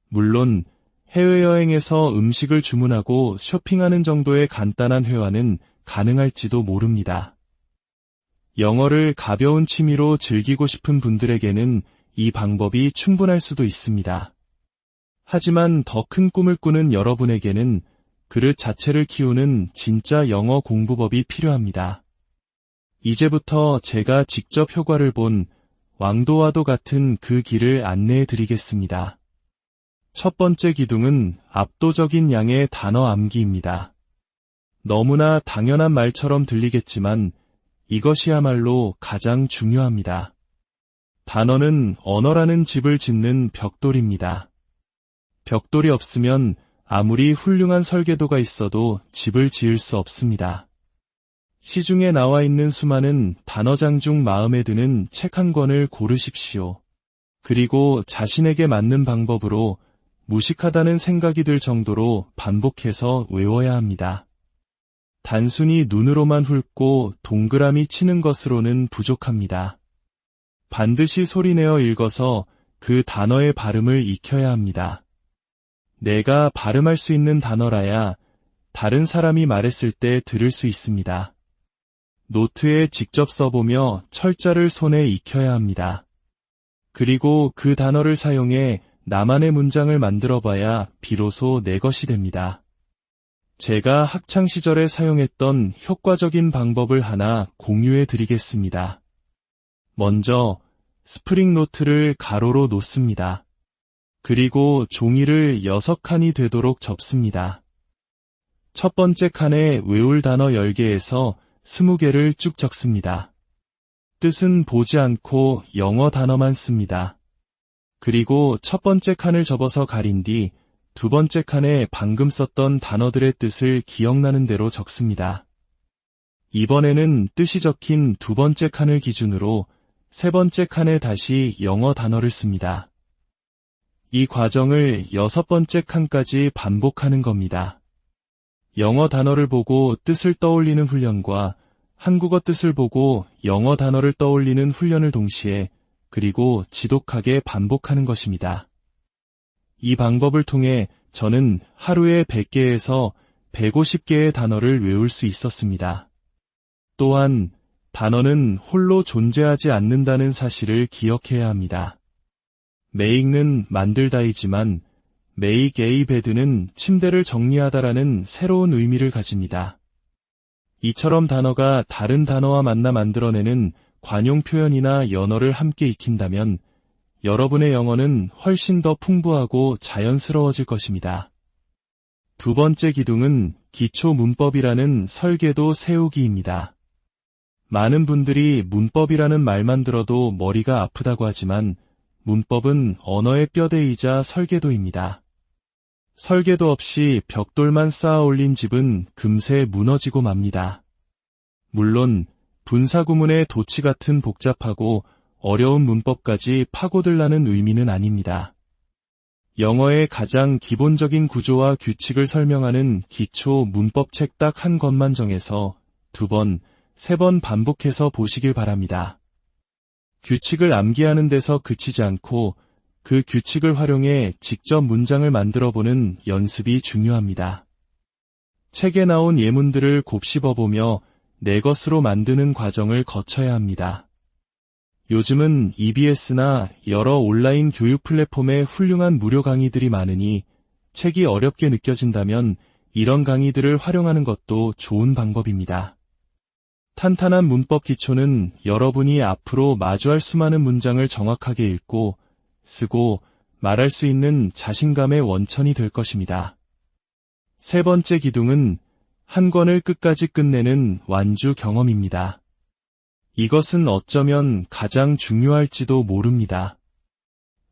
물론 해외여행에서 음식을 주문하고 쇼핑하는 정도의 간단한 회화는 가능할지도 모릅니다. 영어를 가벼운 취미로 즐기고 싶은 분들에게는 이 방법이 충분할 수도 있습니다. 하지만 더 큰 꿈을 꾸는 여러분에게는 그릇 자체를 키우는 진짜 영어 공부법이 필요합니다. 이제부터 제가 직접 효과를 본 왕도와도 같은 그 길을 안내해 드리겠습니다. 첫 번째 기둥은 압도적인 양의 단어 암기입니다. 너무나 당연한 말처럼 들리겠지만 이것이야말로 가장 중요합니다. 단어는 언어라는 집을 짓는 벽돌입니다. 벽돌이 없으면 아무리 훌륭한 설계도가 있어도 집을 지을 수 없습니다. 시중에 나와 있는 수많은 단어장 중 마음에 드는 책 한 권을 고르십시오. 그리고 자신에게 맞는 방법으로 무식하다는 생각이 들 정도로 반복해서 외워야 합니다. 단순히 눈으로만 훑고 동그라미 치는 것으로는 부족합니다. 반드시 소리내어 읽어서 그 단어의 발음을 익혀야 합니다. 내가 발음할 수 있는 단어라야 다른 사람이 말했을 때 들을 수 있습니다. 노트에 직접 써보며 철자를 손에 익혀야 합니다. 그리고 그 단어를 사용해 나만의 문장을 만들어봐야 비로소 내 것이 됩니다. 제가 학창시절에 사용했던 효과적인 방법을 하나 공유해 드리겠습니다. 먼저 스프링 노트를 가로로 놓습니다. 그리고 종이를 6칸이 되도록 접습니다. 첫 번째 칸에 외울 단어 10개에서 20개를 쭉 적습니다. 뜻은 보지 않고 영어 단어만 씁니다. 그리고 첫 번째 칸을 접어서 가린 뒤 두 번째 칸에 방금 썼던 단어들의 뜻을 기억나는 대로 적습니다. 이번에는 뜻이 적힌 두 번째 칸을 기준으로 세 번째 칸에 다시 영어 단어를 씁니다. 이 과정을 6번째 칸까지 반복하는 겁니다. 영어 단어를 보고 뜻을 떠올리는 훈련과 한국어 뜻을 보고 영어 단어를 떠올리는 훈련을 동시에 그리고 지독하게 반복하는 것입니다. 이 방법을 통해 저는 하루에 100개에서 150개의 단어를 외울 수 있었습니다. 또한 단어는 홀로 존재하지 않는다는 사실을 기억해야 합니다. 메이크는 만들다이지만 make a bed는 침대를 정리하다라는 새로운 의미를 가집니다. 이처럼 단어가 다른 단어와 만나 만들어내는 관용 표현이나 연어를 함께 익힌다면 여러분의 영어는 훨씬 더 풍부하고 자연스러워질 것입니다. 두 번째 기둥은 기초 문법이라는 설계도 세우기입니다. 많은 분들이 문법이라는 말만 들어도 머리가 아프다고 하지만 문법은 언어의 뼈대이자 설계도입니다. 설계도 없이 벽돌만 쌓아 올린 집은 금세 무너지고 맙니다. 물론 분사구문의 도치 같은 복잡하고 어려운 문법까지 파고들라는 의미는 아닙니다. 영어의 가장 기본적인 구조와 규칙을 설명하는 기초 문법책 딱 한 권만 정해서 2번, 3번 반복해서 보시길 바랍니다. 규칙을 암기하는 데서 그치지 않고 그 규칙을 활용해 직접 문장을 만들어 보는 연습이 중요합니다. 책에 나온 예문들을 곱씹어보며 내 것으로 만드는 과정을 거쳐야 합니다. 요즘은 EBS나 여러 온라인 교육 플랫폼에 훌륭한 무료 강의들이 많으니 책이 어렵게 느껴진다면 이런 강의들을 활용하는 것도 좋은 방법입니다. 탄탄한 문법 기초는 여러분이 앞으로 마주할 수많은 문장을 정확하게 읽고, 쓰고, 말할 수 있는 자신감의 원천이 될 것입니다. 세 번째 기둥은 한 권을 끝까지 끝내는 완주 경험입니다. 이것은 어쩌면 가장 중요할지도 모릅니다.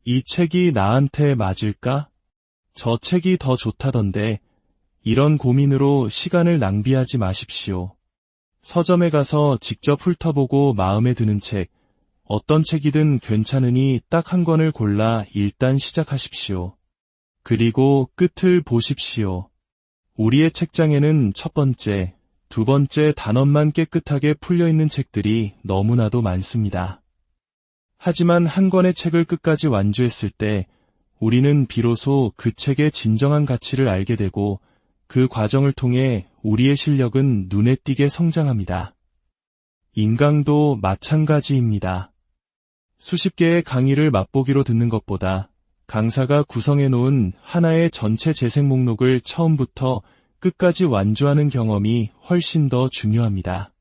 이 책이 나한테 맞을까? 저 책이 더 좋다던데, 이런 고민으로 시간을 낭비하지 마십시오. 서점에 가서 직접 훑어보고 마음에 드는 책, 어떤 책이든 괜찮으니 딱 한 권을 골라 일단 시작하십시오. 그리고 끝을 보십시오. 우리의 책장에는 첫 번째, 두 번째 단원만 깨끗하게 풀려있는 책들이 너무나도 많습니다. 하지만 한 권의 책을 끝까지 완주했을 때 우리는 비로소 그 책의 진정한 가치를 알게 되고 그 과정을 통해 우리의 실력은 눈에 띄게 성장합니다. 인강도 마찬가지입니다. 수십 개의 강의를 맛보기로 듣는 것보다 강사가 구성해 놓은 하나의 전체 재생 목록을 처음부터 끝까지 완주하는 경험이 훨씬 더 중요합니다.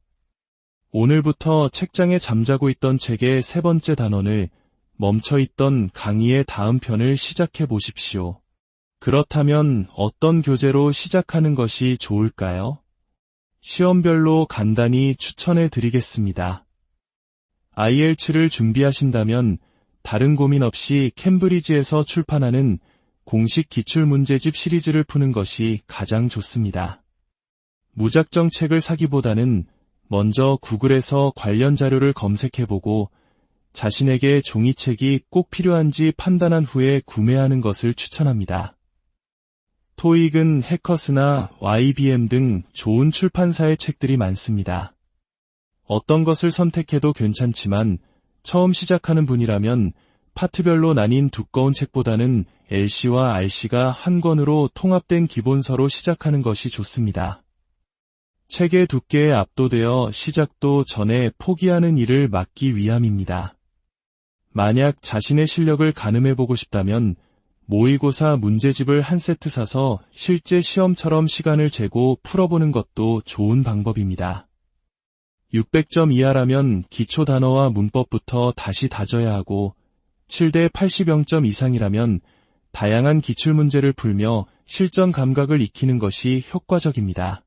오늘부터 책장에 잠자고 있던 책의 세 번째 단원을 멈춰있던 강의의 다음 편을 시작해 보십시오. 그렇다면 어떤 교재로 시작하는 것이 좋을까요? 시험별로 간단히 추천해 드리겠습니다. IELTS를 준비하신다면 다른 고민 없이 캠브리지에서 출판하는 공식 기출문제집 시리즈를 푸는 것이 가장 좋습니다. 무작정 책을 사기보다는 먼저 구글에서 관련 자료를 검색해보고 자신에게 종이책이 꼭 필요한지 판단한 후에 구매하는 것을 추천합니다. 토익은 해커스나 YBM 등 좋은 출판사의 책들이 많습니다. 어떤 것을 선택해도 괜찮지만 처음 시작하는 분이라면 파트별로 나뉜 두꺼운 책보다는 LC와 RC가 한 권으로 통합된 기본서로 시작하는 것이 좋습니다. 책의 두께에 압도되어 시작도 전에 포기하는 일을 막기 위함입니다. 만약 자신의 실력을 가늠해보고 싶다면 모의고사 문제집을 한 세트 사서 실제 시험처럼 시간을 재고 풀어보는 것도 좋은 방법입니다. 600점 이하라면 기초 단어와 문법부터 다시 다져야 하고 7대 80영점 이상이라면 다양한 기출문제를 풀며 실전 감각을 익히는 것이 효과적입니다.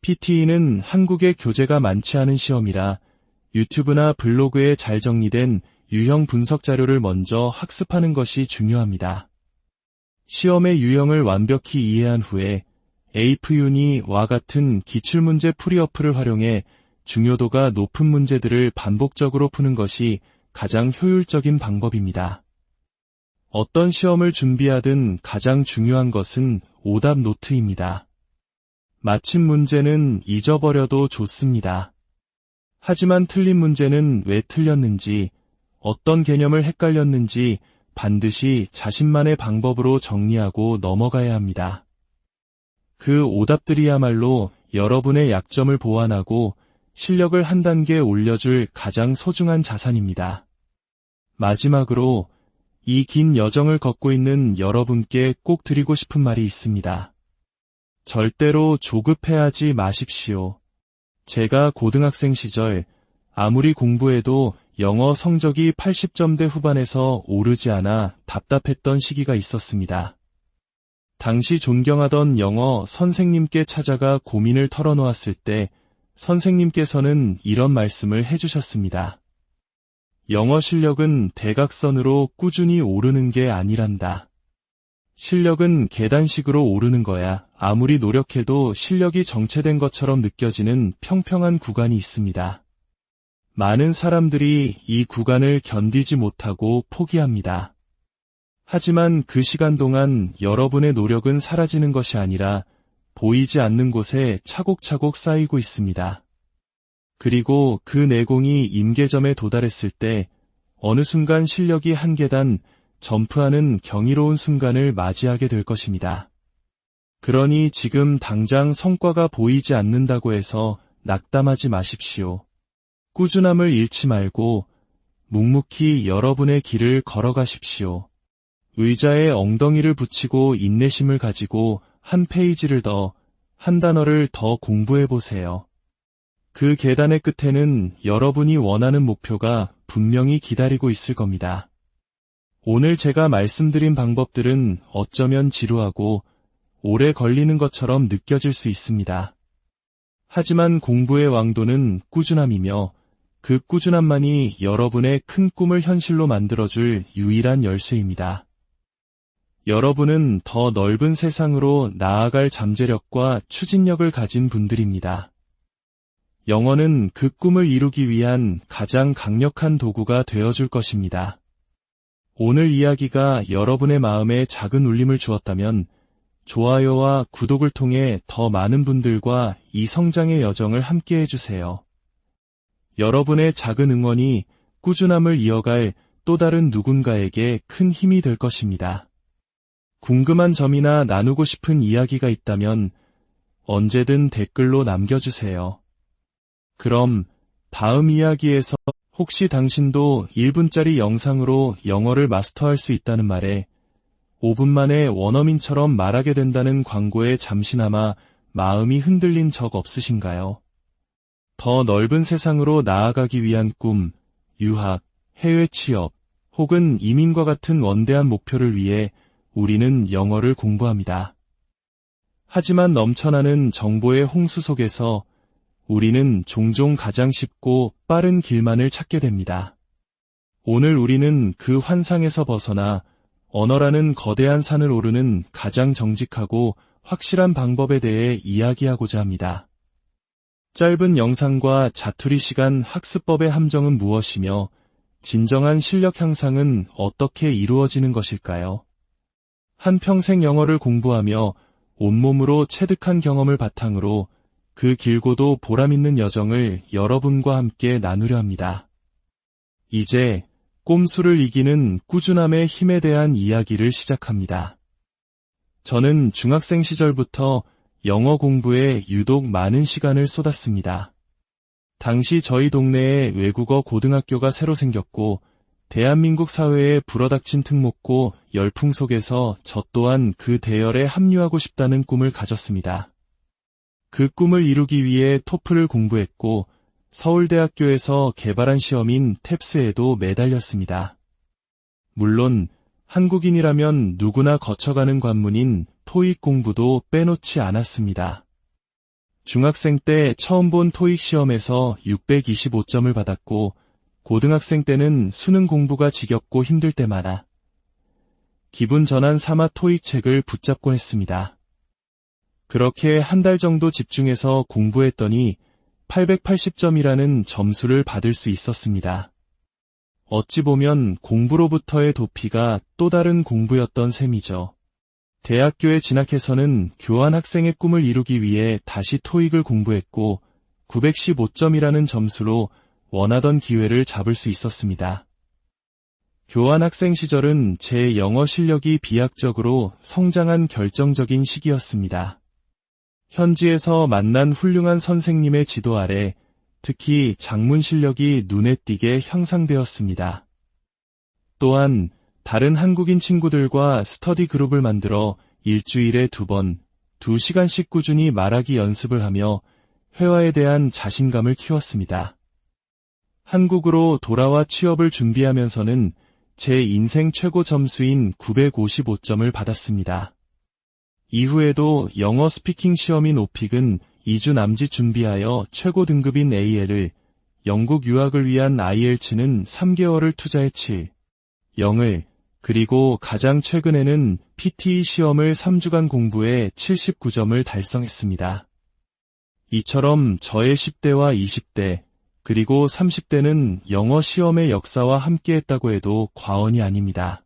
PTE는 한국에 교재가 많지 않은 시험이라 유튜브나 블로그에 잘 정리된 유형 분석 자료를 먼저 학습하는 것이 중요합니다. 시험의 유형을 완벽히 이해한 후에 AFU니와 같은 기출문제 풀이 어플을 활용해 중요도가 높은 문제들을 반복적으로 푸는 것이 가장 효율적인 방법입니다. 어떤 시험을 준비하든 가장 중요한 것은 오답 노트입니다. 마침 문제는 잊어버려도 좋습니다. 하지만 틀린 문제는 왜 틀렸는지, 어떤 개념을 헷갈렸는지 반드시 자신만의 방법으로 정리하고 넘어가야 합니다. 그 오답들이야말로 여러분의 약점을 보완하고 실력을 한 단계 올려줄 가장 소중한 자산입니다. 마지막으로 이 긴 여정을 걷고 있는 여러분께 꼭 드리고 싶은 말이 있습니다. 절대로 조급해하지 마십시오. 제가 고등학생 시절 아무리 공부해도 영어 성적이 80점대 후반에서 오르지 않아 답답했던 시기가 있었습니다. 당시 존경하던 영어 선생님께 찾아가 고민을 털어놓았을 때 선생님께서는 이런 말씀을 해주셨습니다. 영어 실력은 대각선으로 꾸준히 오르는 게 아니란다. 실력은 계단식으로 오르는 거야. 아무리 노력해도 실력이 정체된 것처럼 느껴지는 평평한 구간이 있습니다. 많은 사람들이 이 구간을 견디지 못하고 포기합니다. 하지만 그 시간 동안 여러분의 노력은 사라지는 것이 아니라 보이지 않는 곳에 차곡차곡 쌓이고 있습니다. 그리고 그 내공이 임계점에 도달했을 때 어느 순간 실력이 한 계단 점프하는 경이로운 순간을 맞이하게 될 것입니다. 그러니 지금 당장 성과가 보이지 않는다고 해서 낙담하지 마십시오. 꾸준함을 잃지 말고 묵묵히 여러분의 길을 걸어가십시오. 의자에 엉덩이를 붙이고 인내심을 가지고 한 페이지를 더, 한 단어를 더 공부해 보세요. 그 계단의 끝에는 여러분이 원하는 목표가 분명히 기다리고 있을 겁니다. 오늘 제가 말씀드린 방법들은 어쩌면 지루하고 오래 걸리는 것처럼 느껴질 수 있습니다. 하지만 공부의 왕도는 꾸준함이며 그 꾸준함만이 여러분의 큰 꿈을 현실로 만들어줄 유일한 열쇠입니다. 여러분은 더 넓은 세상으로 나아갈 잠재력과 추진력을 가진 분들입니다. 영어는 그 꿈을 이루기 위한 가장 강력한 도구가 되어줄 것입니다. 오늘 이야기가 여러분의 마음에 작은 울림을 주었다면 좋아요와 구독을 통해 더 많은 분들과 이 성장의 여정을 함께 해주세요. 여러분의 작은 응원이 꾸준함을 이어갈 또 다른 누군가에게 큰 힘이 될 것입니다. 궁금한 점이나 나누고 싶은 이야기가 있다면 언제든 댓글로 남겨주세요. 그럼 다음 이야기에서 혹시 당신도 1분짜리 영상으로 영어를 마스터할 수 있다는 말에 5분 만에 원어민처럼 말하게 된다는 광고에 잠시나마 마음이 흔들린 적 없으신가요? 더 넓은 세상으로 나아가기 위한 꿈, 유학, 해외 취업, 혹은 이민과 같은 원대한 목표를 위해 우리는 영어를 공부합니다. 하지만 넘쳐나는 정보의 홍수 속에서 우리는 종종 가장 쉽고 빠른 길만을 찾게 됩니다. 오늘 우리는 그 환상에서 벗어나 언어라는 거대한 산을 오르는 가장 정직하고 확실한 방법에 대해 이야기하고자 합니다. 짧은 영상과 자투리 시간 학습법의 함정은 무엇이며 진정한 실력 향상은 어떻게 이루어지는 것일까요? 한평생 영어를 공부하며 온몸으로 체득한 경험을 바탕으로 그 길고도 보람있는 여정을 여러분과 함께 나누려 합니다. 이제 꼼수를 이기는 꾸준함의 힘에 대한 이야기를 시작합니다. 저는 중학생 시절부터 영어 공부에 유독 많은 시간을 쏟았습니다. 당시 저희 동네에 외국어 고등학교가 새로 생겼고 대한민국 사회에 불어닥친 특목고 열풍 속에서 저 또한 그 대열에 합류하고 싶다는 꿈을 가졌습니다. 그 꿈을 이루기 위해 토플을 공부했고 서울대학교에서 개발한 시험인 탭스에도 매달렸습니다. 물론 한국인이라면 누구나 거쳐가는 관문인 토익 공부도 빼놓지 않았습니다. 중학생 때 처음 본 토익 시험에서 625점을 받았고 고등학생 때는 수능 공부가 지겹고 힘들 때마다 기분 전환 삼아 토익 책을 붙잡곤 했습니다. 그렇게 한 달 정도 집중해서 공부했더니 880점이라는 점수를 받을 수 있었습니다. 어찌 보면 공부로부터의 도피가 또 다른 공부였던 셈이죠. 대학교에 진학해서는 교환학생의 꿈을 이루기 위해 다시 토익을 공부했고 915점이라는 점수로 원하던 기회를 잡을 수 있었습니다. 교환학생 시절은 제 영어 실력이 비약적으로 성장한 결정적인 시기였습니다. 현지에서 만난 훌륭한 선생님의 지도 아래 특히 장문 실력이 눈에 띄게 향상되었습니다. 또한 다른 한국인 친구들과 스터디 그룹을 만들어 일주일에 2번, 2시간씩 꾸준히 말하기 연습을 하며 회화에 대한 자신감을 키웠습니다. 한국으로 돌아와 취업을 준비하면서는 제 인생 최고 점수인 955점을 받았습니다. 이후에도 영어 스피킹 시험인 오픽은 2주 남짓 준비하여 최고 등급인 AL을, 영국 유학을 위한 IELTS는 3개월을 투자해 7, 0을, 그리고 가장 최근에는 PTE 시험을 3주간 공부해 79점을 달성했습니다. 이처럼 저의 10대와 20대, 그리고 30대는 영어 시험의 역사와 함께했다고 해도 과언이 아닙니다.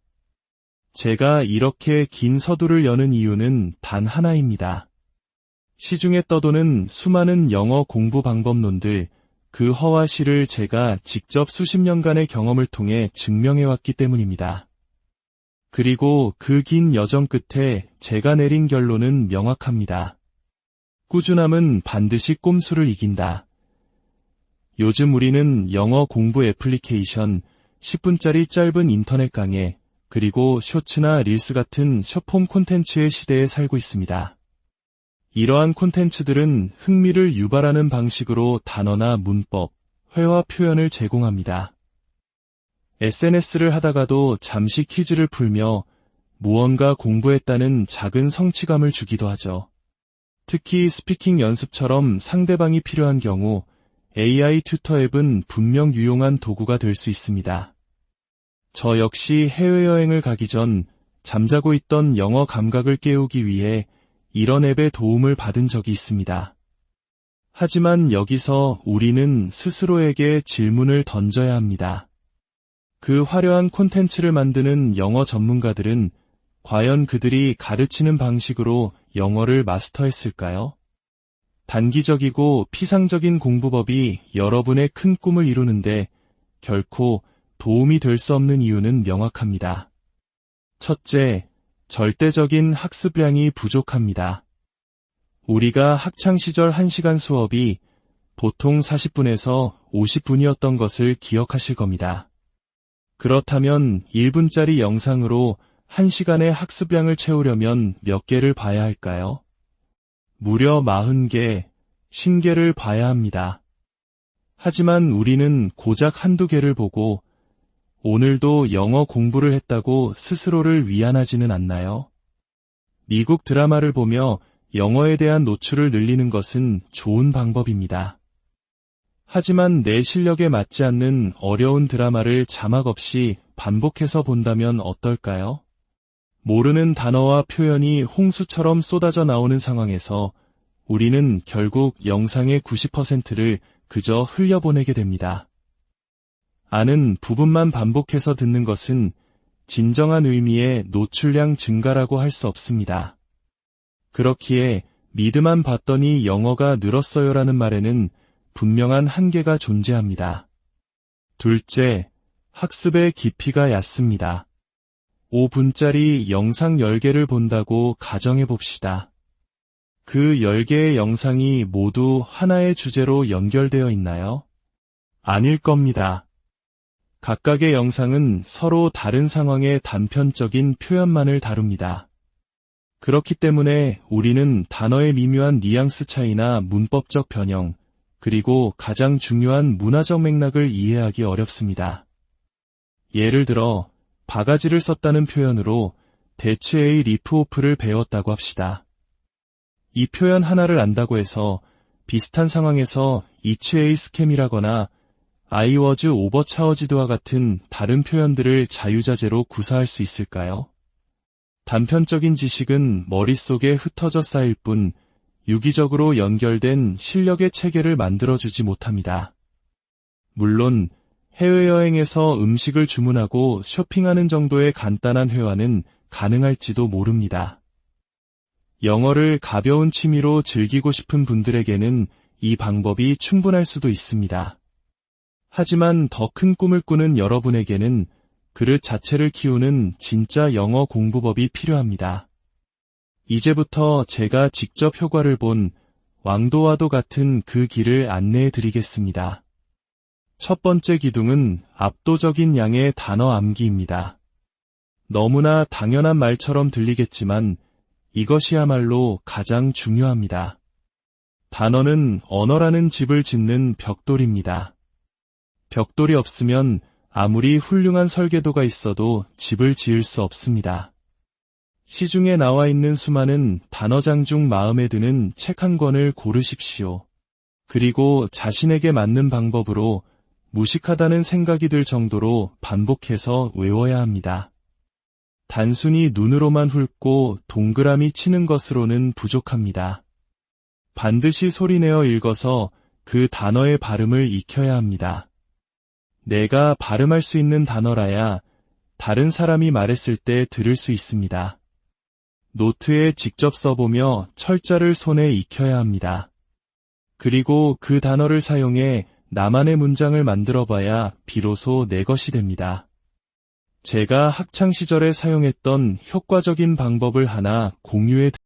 제가 이렇게 긴 서두를 여는 이유는 단 하나입니다. 시중에 떠도는 수많은 영어 공부 방법론들, 그 허와 실을 제가 직접 수십 년간의 경험을 통해 증명해왔기 때문입니다. 그리고 그 긴 여정 끝에 제가 내린 결론은 명확합니다. 꾸준함은 반드시 꼼수를 이긴다. 요즘 우리는 영어 공부 애플리케이션, 10분짜리 짧은 인터넷 강의, 그리고 쇼츠나 릴스 같은 숏폼 콘텐츠의 시대에 살고 있습니다. 이러한 콘텐츠들은 흥미를 유발하는 방식으로 단어나 문법, 회화 표현을 제공합니다. SNS를 하다가도 잠시 퀴즈를 풀며 무언가 공부했다는 작은 성취감을 주기도 하죠. 특히 스피킹 연습처럼 상대방이 필요한 경우 AI 튜터 앱은 분명 유용한 도구가 될 수 있습니다. 저 역시 해외여행을 가기 전 잠자고 있던 영어 감각을 깨우기 위해 이런 앱의 도움을 받은 적이 있습니다. 하지만 여기서 우리는 스스로에게 질문을 던져야 합니다. 그 화려한 콘텐츠를 만드는 영어 전문가들은 과연 그들이 가르치는 방식으로 영어를 마스터했을까요? 단기적이고 피상적인 공부법이 여러분의 큰 꿈을 이루는데 결코 도움이 될 수 없는 이유는 명확합니다. 첫째, 절대적인 학습량이 부족합니다. 우리가 학창시절 1시간 수업이 보통 40분에서 50분이었던 것을 기억하실 겁니다. 그렇다면 1분짜리 영상으로 1시간의 학습량을 채우려면 몇 개를 봐야 할까요? 무려 40개, 50개를 봐야 합니다. 하지만 우리는 고작 한두 개를 보고 오늘도 영어 공부를 했다고 스스로를 위안하지는 않나요? 미국 드라마를 보며 영어에 대한 노출을 늘리는 것은 좋은 방법입니다. 하지만 내 실력에 맞지 않는 어려운 드라마를 자막 없이 반복해서 본다면 어떨까요? 모르는 단어와 표현이 홍수처럼 쏟아져 나오는 상황에서 우리는 결국 영상의 90%를 그저 흘려보내게 됩니다. 아는 부분만 반복해서 듣는 것은 진정한 의미의 노출량 증가라고 할 수 없습니다. 그렇기에 미드만 봤더니 영어가 늘었어요라는 말에는 분명한 한계가 존재합니다. 둘째, 학습의 깊이가 얕습니다. 5분짜리 영상 10개를 본다고 가정해 봅시다. 그 10개의 영상이 모두 하나의 주제로 연결되어 있나요? 아닐 겁니다. 각각의 영상은 서로 다른 상황의 단편적인 표현만을 다룹니다. 그렇기 때문에 우리는 단어의 미묘한 뉘앙스 차이나 문법적 변형, 그리고 가장 중요한 문화적 맥락을 이해하기 어렵습니다. 예를 들어 바가지를 썼다는 표현으로 대치 A 리프 오프를 배웠다고 합시다. 이 표현 하나를 안다고 해서 비슷한 상황에서 이치 A 스캠이라거나 I was overcharged와 같은 다른 표현들을 자유자재로 구사할 수 있을까요? 단편적인 지식은 머릿속에 흩어져 쌓일 뿐 유기적으로 연결된 실력의 체계를 만들어주지 못합니다. 물론 해외여행에서 음식을 주문하고 쇼핑하는 정도의 간단한 회화는 가능할지도 모릅니다. 영어를 가벼운 취미로 즐기고 싶은 분들에게는 이 방법이 충분할 수도 있습니다. 하지만 더 큰 꿈을 꾸는 여러분에게는 그릇 자체를 키우는 진짜 영어 공부법이 필요합니다. 이제부터 제가 직접 효과를 본 왕도와도 같은 그 길을 안내해 드리겠습니다. 첫 번째 기둥은 압도적인 양의 단어 암기입니다. 너무나 당연한 말처럼 들리겠지만 이것이야말로 가장 중요합니다. 단어는 언어라는 집을 짓는 벽돌입니다. 벽돌이 없으면 아무리 훌륭한 설계도가 있어도 집을 지을 수 없습니다. 시중에 나와 있는 수많은 단어장 중 마음에 드는 책 한 권을 고르십시오. 그리고 자신에게 맞는 방법으로 무식하다는 생각이 들 정도로 반복해서 외워야 합니다. 단순히 눈으로만 훑고 동그라미 치는 것으로는 부족합니다. 반드시 소리내어 읽어서 그 단어의 발음을 익혀야 합니다. 내가 발음할 수 있는 단어라야 다른 사람이 말했을 때 들을 수 있습니다. 노트에 직접 써보며 철자를 손에 익혀야 합니다. 그리고 그 단어를 사용해 나만의 문장을 만들어봐야 비로소 내 것이 됩니다. 제가 학창시절에 사용했던 효과적인 방법을 하나 공유해